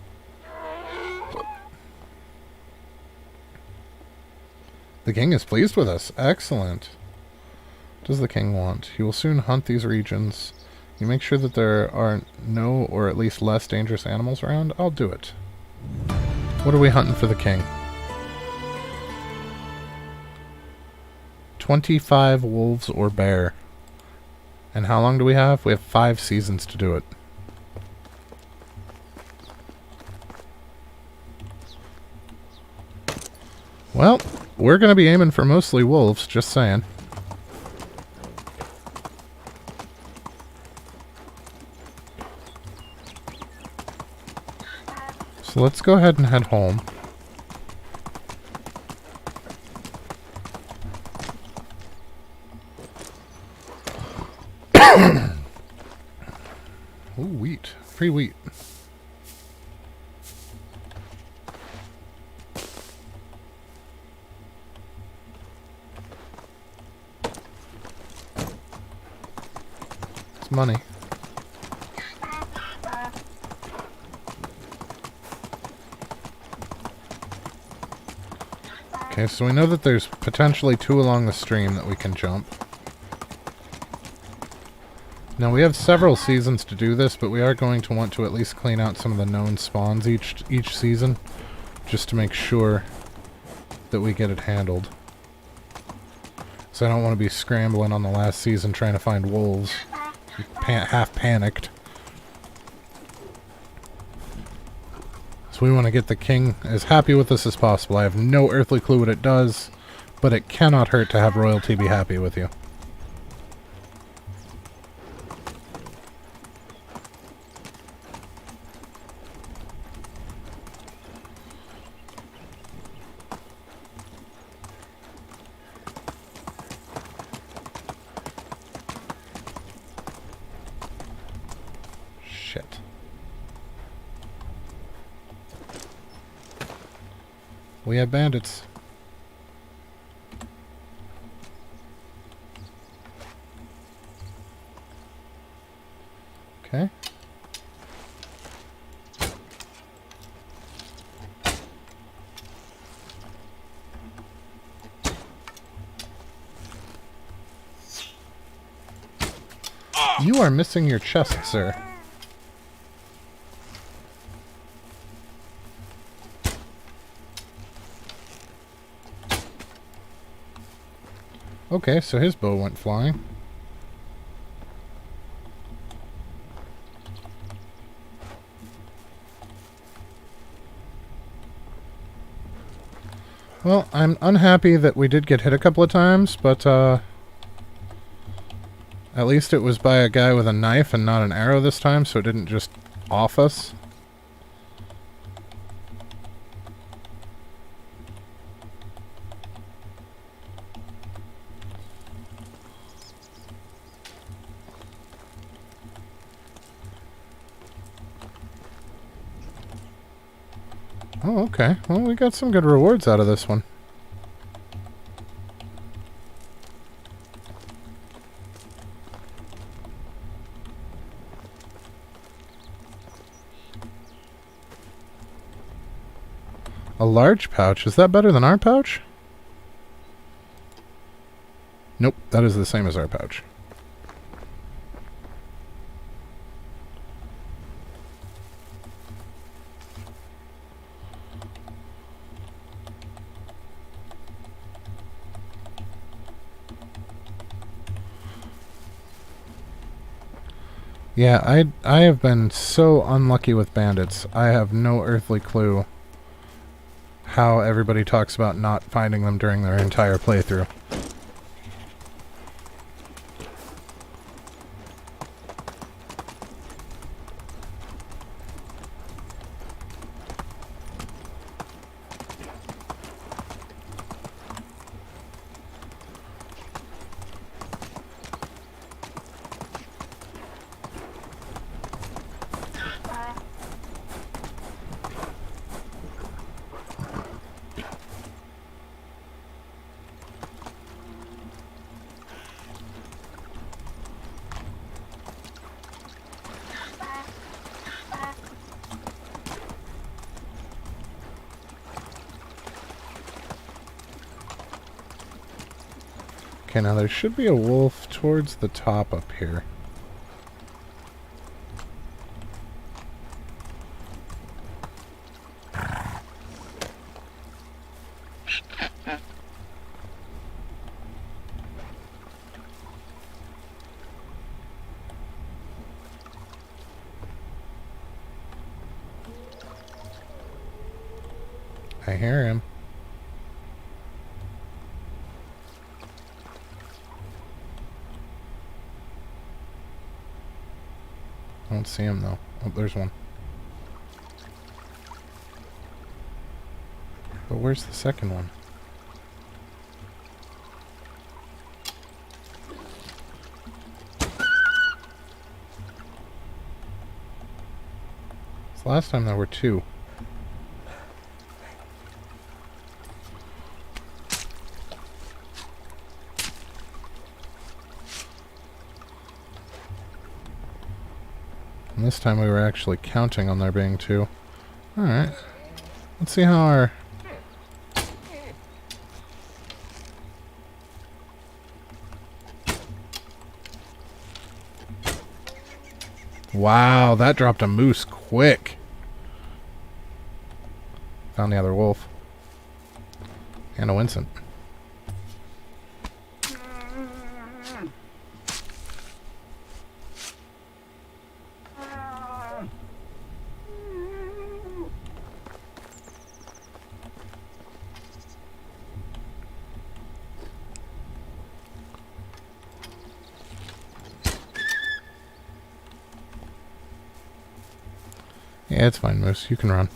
Speaker 1: The king is pleased with us. Excellent. does the king want? He will soon hunt these regions. You make sure that there are no, or at least less, dangerous animals around? I'll do it. What are we hunting for the king? 25 wolves or bear. And how long do we have? We have 5 seasons to do it. Well, we're going to be aiming for mostly wolves, just saying. So let's go ahead and head home. Ooh, wheat. Free wheat. It's money. Okay, so we know that there's potentially 2 along the stream that we can jump. Now, we have several seasons to do this, but we are going to want to at least clean out some of the known spawns each season, just to make sure that we get it handled. So I don't want to be scrambling on the last season trying to find wolves. Half panicked. So we want to get the king as happy with us as possible. I have no earthly clue what it does, but it cannot hurt to have royalty be happy with you. Shit. We have bandits. Okay. You are missing your chest, sir. Okay, so his bow went flying. Well, I'm unhappy that we did get hit a couple of times, but at least it was by a guy with a knife and not an arrow this time, so it didn't just off us. Oh, okay. Well, we got some good rewards out of this one. A large pouch? Is that better than our pouch? Nope, that is the same as our pouch. Yeah, I have been so unlucky with bandits. I have no earthly clue how everybody talks about not finding them during their entire playthrough. Okay, now there should be a wolf towards the top up here. I hear him. I don't see him though. Oh, there's one. But where's the second one? So last time there were two. And this time we were actually counting on there being two. Alright. Let's see how our... Wow, that dropped a moose quick. Found the other wolf. And a Winston. Yeah, it's fine, Moose. You can run.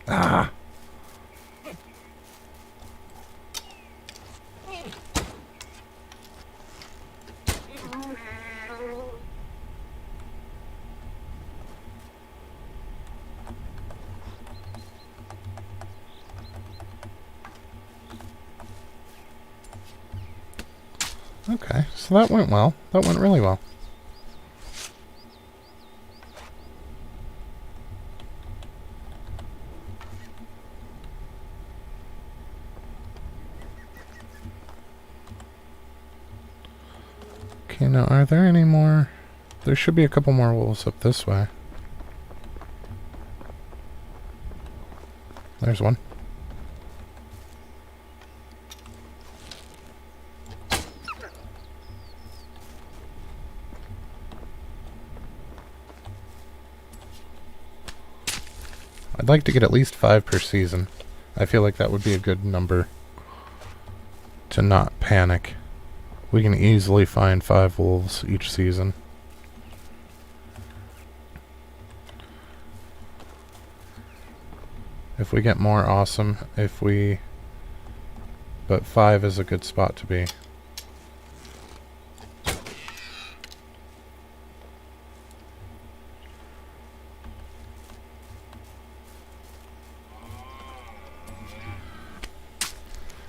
Speaker 1: Ah! Okay, so that went well. That went really well. Okay, now are there any more? There should be a couple more wolves up this way. There's one. I'd like to get at least 5 per season. I feel like that would be a good number to not panic. We can easily find 5 wolves each season. If we get more, awesome. But 5 is a good spot to be.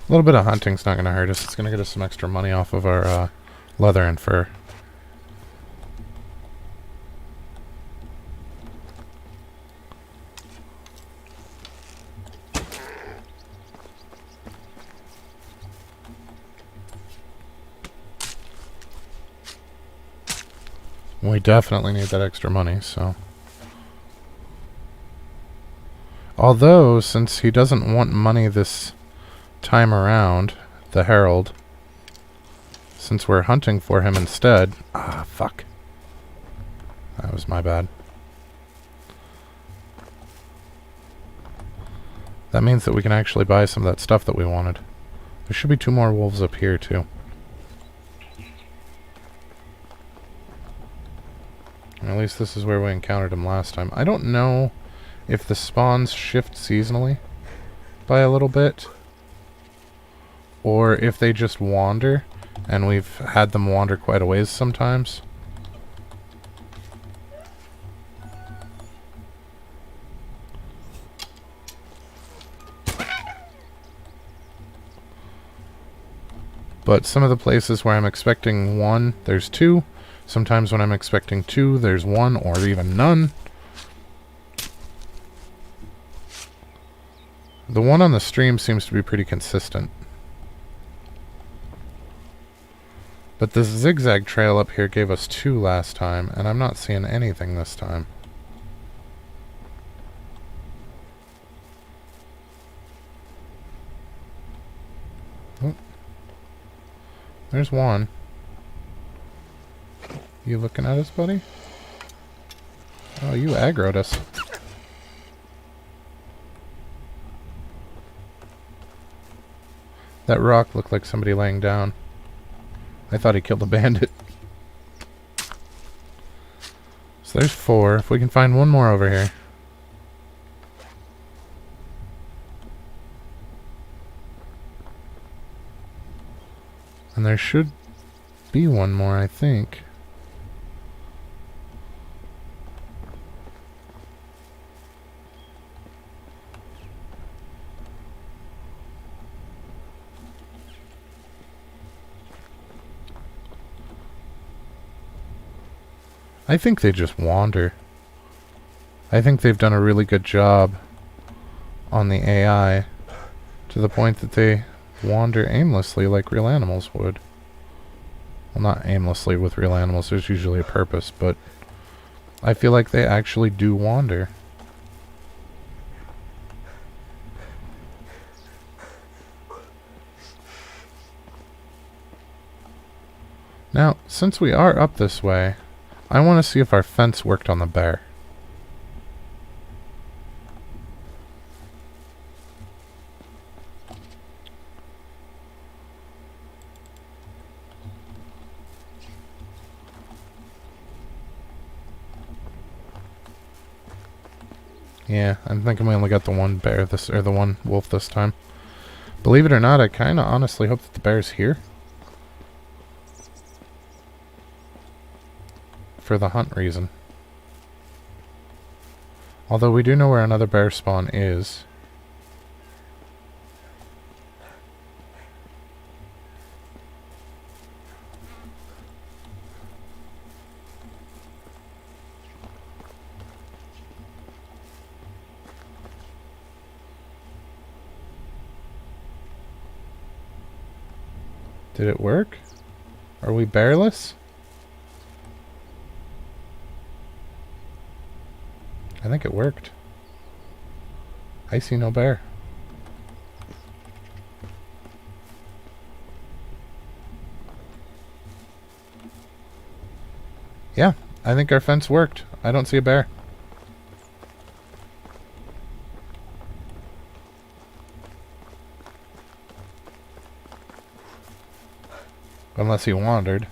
Speaker 1: A little bit of hunting's not going to hurt us. It's going to get us some extra money off of our leather and fur. We definitely need that extra money, so... Although, since he doesn't want money this time around, the Herald, since we're hunting for him instead... Ah, fuck. That was my bad. That means that we can actually buy some of that stuff that we wanted. There should be 2 more wolves up here, too. At least this is where we encountered him last time. I don't know if the spawns shift seasonally by a little bit, or if they just wander, and we've had them wander quite a ways sometimes. But some of the places where I'm expecting 1, there's 2. Sometimes when I'm expecting 2, there's 1 or even none. The one on the stream seems to be pretty consistent. But this zigzag trail up here gave us 2 last time, and I'm not seeing anything this time. Oh. There's 1. You looking at us, buddy? Oh, you aggroed us. That rock looked like somebody laying down. I thought he killed a bandit. So there's 4. If we can find 1 more over here. And there should be 1 more, I think. I think they just wander. I think they've done a really good job on the AI to the point that they wander aimlessly like real animals would. Well, not aimlessly with real animals, there's usually a purpose, but I feel like they actually do wander. Now, since we are up this way, I want to see if our fence worked on the bear. Yeah, I'm thinking we only got the 1 bear this, or the 1 wolf this time. Believe it or not, I kind of honestly hope that the bear's here. For the hunt reason. Although we do know where another bear spawn is. Did it work? Are we bearless? I think it worked. I see no bear. Yeah, I think our fence worked. I don't see a bear. Unless he wandered.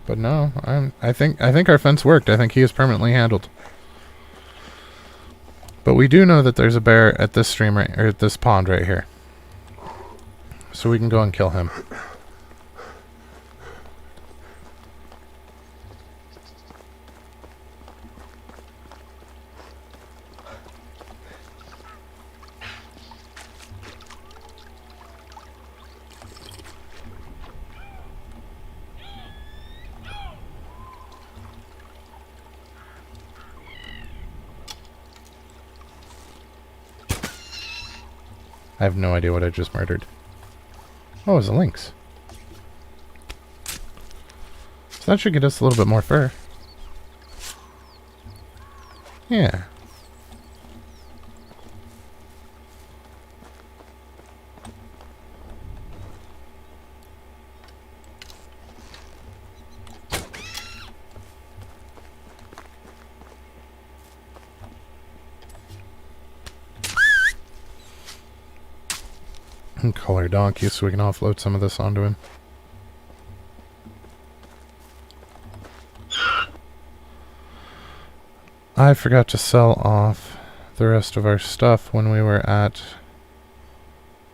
Speaker 1: But no, I think our fence worked. I think he is permanently handled. But we do know that there's a bear at this stream right, or at this pond right here. So we can go and kill him. I have no idea what I just murdered. Oh, it was a lynx. So that should get us a little bit more fur. Yeah. Call our donkey so we can offload some of this onto him. I forgot to sell off the rest of our stuff when we were at...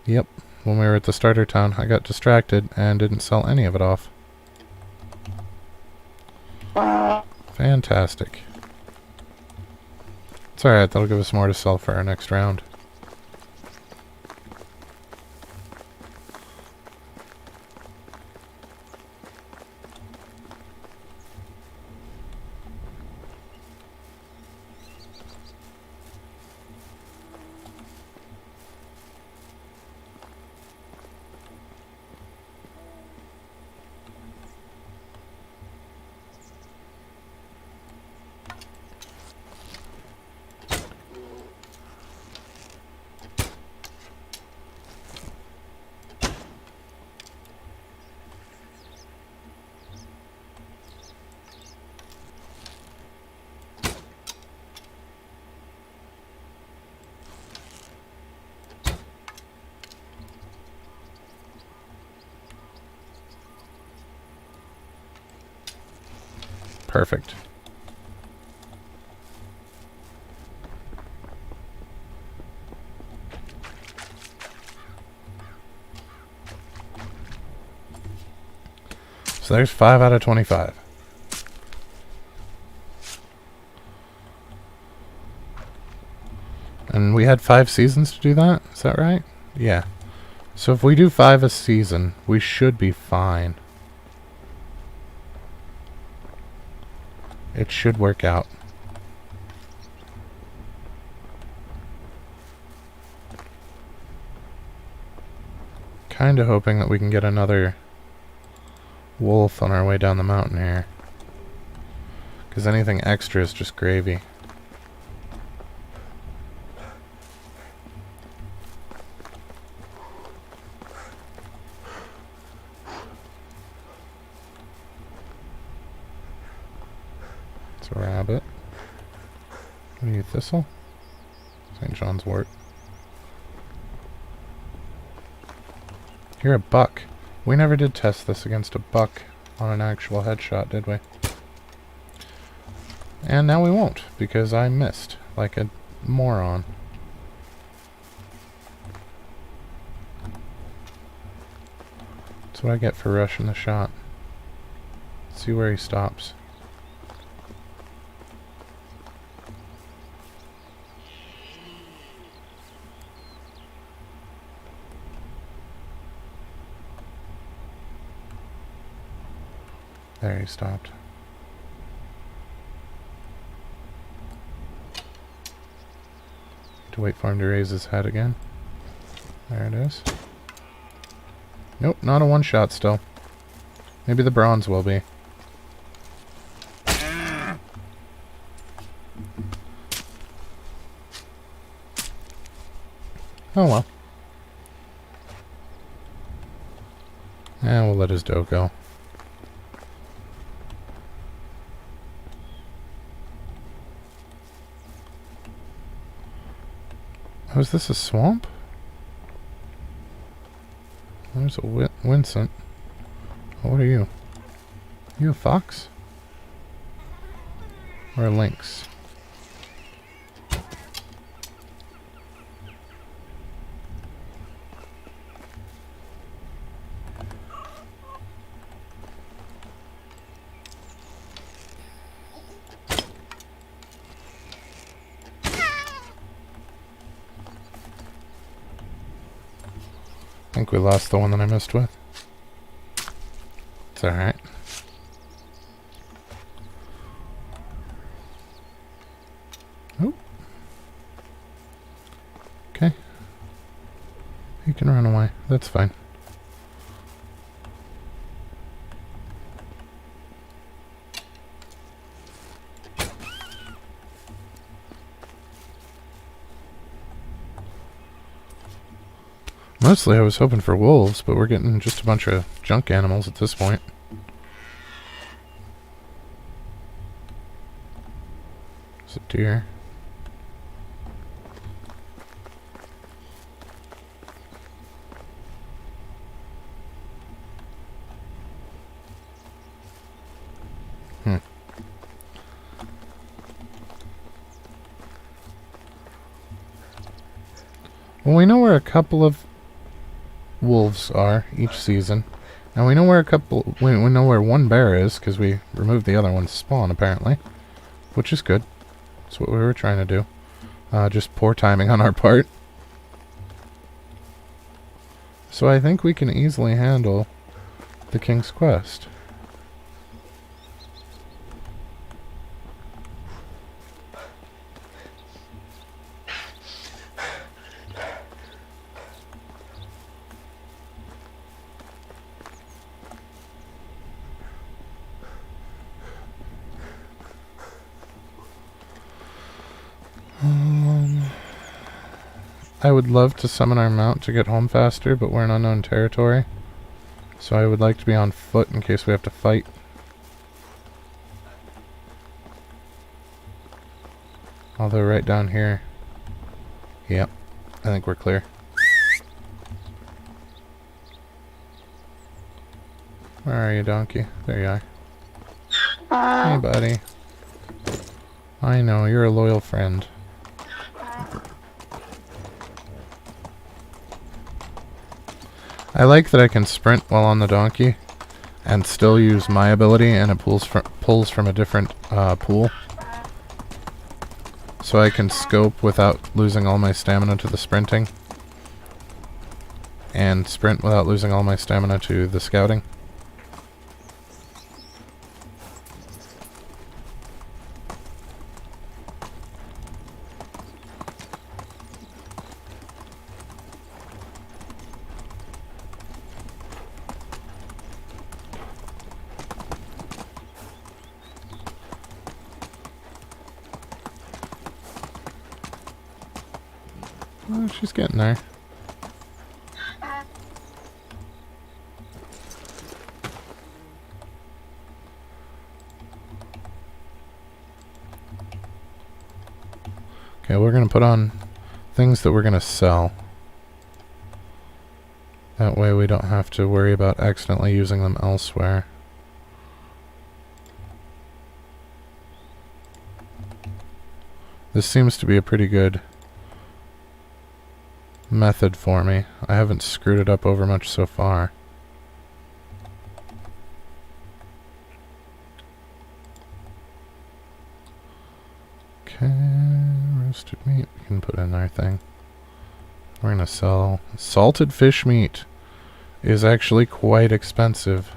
Speaker 1: Yep, when we were at the starter town. I got distracted and didn't sell any of it off. Fantastic. It's alright, that'll give us more to sell for our next round. Perfect. So there's 5 out of 25. And we had 5 seasons to do that? Is that right? Yeah. So if we do 5 a season, we should be fine. It should work out. Kinda hoping that we can get another wolf on our way down the mountain here. Because anything extra is just gravy. It's a rabbit. What are you, thistle? St. John's wort. You're a buck. We never did test this against a buck on an actual headshot, did we? And now we won't, because I missed, like a moron. That's what I get for rushing the shot. Let's see where he stops. There, he stopped. To wait for him to raise his head again. There it is. Nope, not a one-shot still. Maybe the bronze will be. Oh well. And we'll let his doe go. Oh, is this a swamp? There's a Vincent. Oh, what are you? Are you a fox? Or a lynx? I think we lost the one that I missed with. It's alright. Oh. Okay. He can run away. That's fine. Mostly I was hoping for wolves, but we're getting just a bunch of junk animals at this point. It's a deer. Well, we know where a couple of wolves are each season, and we know where we know where one bear is because we removed the other one's spawn apparently, which is good. That's what we were trying to do. Just poor timing on our part. So I think we can easily handle the King's Quest. I would love to summon our mount to get home faster, but we're in unknown territory. So I would like to be on foot in case we have to fight. Although right down here... Yep, I think we're clear. Where are you, donkey? There you are. Hey, buddy. I know, you're a loyal friend. I like that I can sprint while on the donkey and still use my ability, and it pulls from a different pool. So I can scope without losing all my stamina to the sprinting. And sprint without losing all my stamina to the scouting. Oh, she's getting there. Okay, we're going to put on things that we're going to sell. That way we don't have to worry about accidentally using them elsewhere. This seems to be a pretty good method for me. I haven't screwed it up over much so far. Okay, roasted meat we can put in our thing. We're gonna sell salted fish meat. Is actually quite expensive.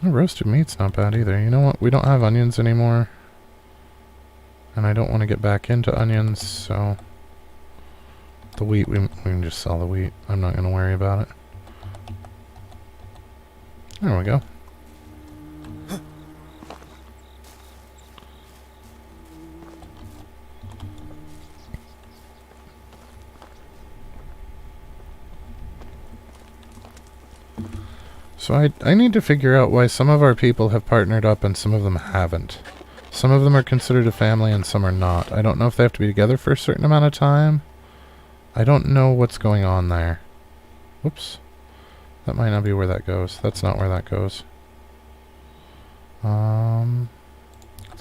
Speaker 1: Oh, roasted meat's not bad either. You know what? We don't have onions anymore. And I don't want to get back into onions, so... The wheat, we can just sell the wheat. I'm not going to worry about it. There we go. So I need to figure out why some of our people have partnered up and some of them haven't. Some of them are considered a family and some are not. I don't know if they have to be together for a certain amount of time. I don't know what's going on there. Whoops. That might not be where that goes. That's not where that goes. That's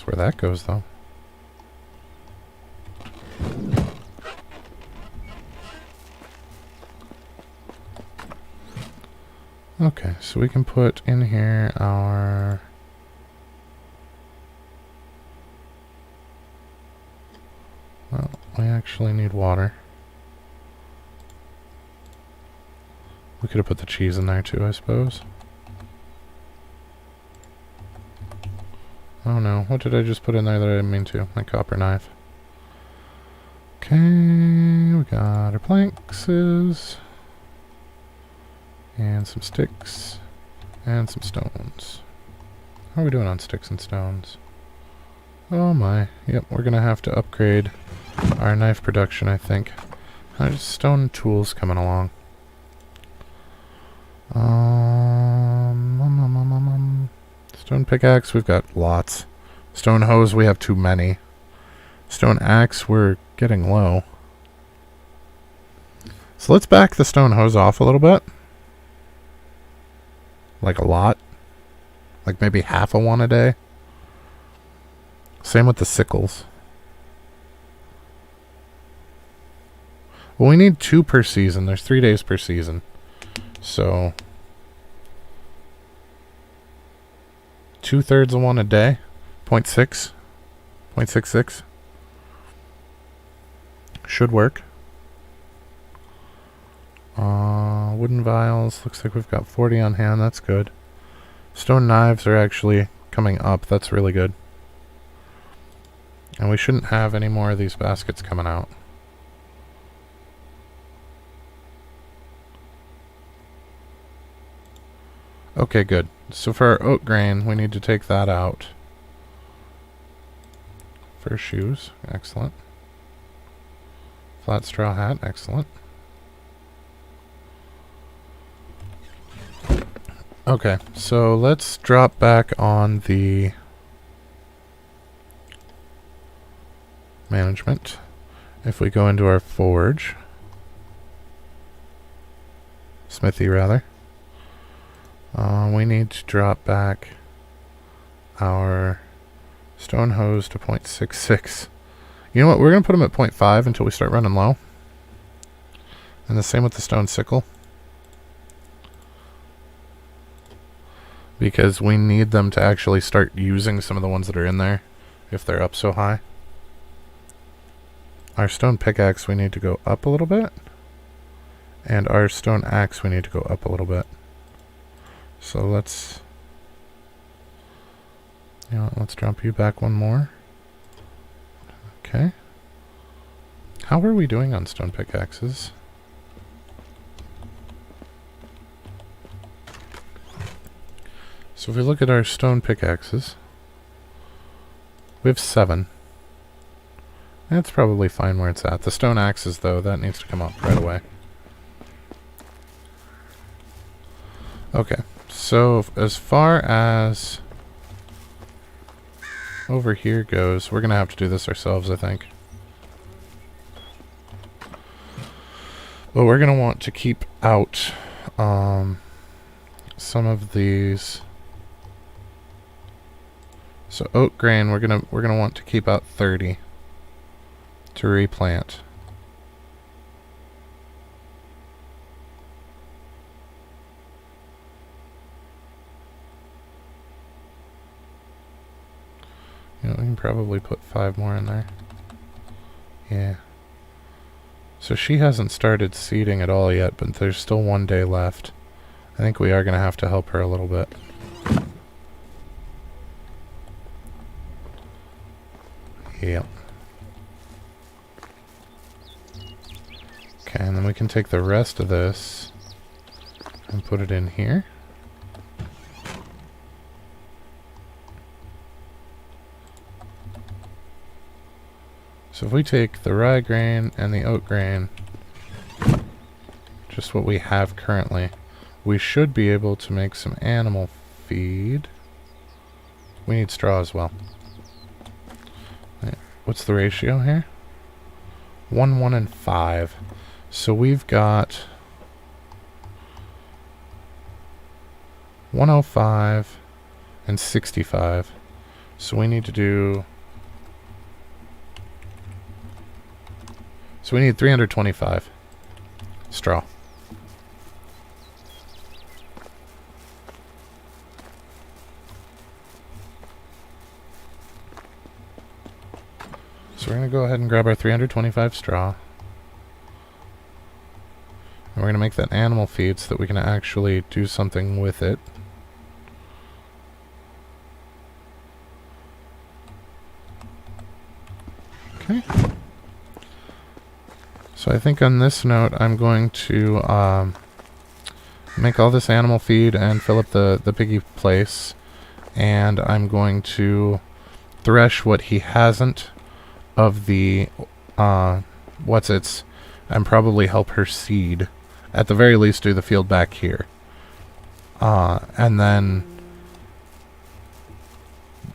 Speaker 1: where that goes, though. Okay, so we can put in here our... Well, we actually need water. We could have put the cheese in there too, I suppose. Oh no, what did I just put in there that I didn't mean to? My copper knife. Okay, we got our planks. And some sticks. And some stones. How are we doing on sticks and stones? Oh my. Yep, we're gonna have to upgrade our knife production, I think. There's stone tools coming along. Stone pickaxe, we've got lots. Stone hose, we have too many. Stone axe, we're getting low. So let's back the stone hose off a little bit. Like a lot. Like maybe half a one a day. Same with the sickles. Well, we need 2 per season. There's 3 days per season. So 2/3 of one a day. 0.6. 0.66. Should work. Wooden vials. Looks like we've got 40 on hand. That's good. Stone knives are actually coming up. That's really good. And we shouldn't have any more of these baskets coming out. Okay, good. So for our oat grain, we need to take that out. For shoes, excellent. Flat straw hat, excellent. Okay, so let's drop back on the management. If we go into our forge, smithy rather, we need to drop back our stone hose to 0.66. You know what, we're going to put them at 0.5 until we start running low. And the same with the stone sickle. Because we need them to actually start using some of the ones that are in there if they're up so high. Our stone pickaxe we need to go up a little bit. And our stone axe we need to go up a little bit. So let's drop you back one more. Okay. How are we doing on stone pickaxes? So if we look at our stone pickaxes, we have 7. That's probably fine where it's at. The stone axes, though, that needs to come up right away. Okay, so as far as over here goes, we're going to have to do this ourselves, I think. But we're going to want to keep out some of these. So oat grain, we're gonna want to keep out 30 to replant. You know, we can probably put 5 more in there. Yeah. So she hasn't started seeding at all yet, but there's still 1 day left. I think we are gonna have to help her a little bit. Yep. Okay, and then we can take the rest of this and put it in here. So if we take the rye grain and the oat grain, just what we have currently, we should be able to make some animal feed. We need straw as well. What's the ratio here? 1, 1, and 5. So we've got 105 and 65. So we need to do... So we need 325 straw. So we're going to go ahead and grab our 325 straw. And we're going to make that animal feed so that we can actually do something with it. Okay. So I think on this note, I'm going to make all this animal feed and fill up the piggy place. And I'm going to thresh what he hasn't of the and probably help her seed. At the very least, do the field back here. And then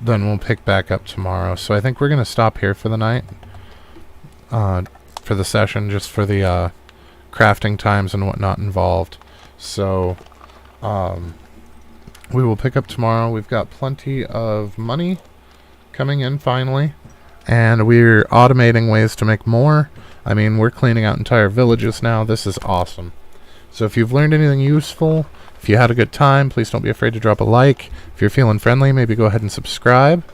Speaker 1: we'll pick back up tomorrow. So I think we're going to stop here for the night. For the session, just for the crafting times and whatnot involved. So we will pick up tomorrow. We've got plenty of money coming in finally. And we're automating ways to make more. I mean, we're cleaning out entire villages now. This is awesome. So if you've learned anything useful, if you had a good time, please don't be afraid to drop a like. If you're feeling friendly, maybe go ahead and subscribe.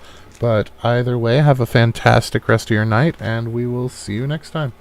Speaker 1: But either way, have a fantastic rest of your night, and we will see you next time.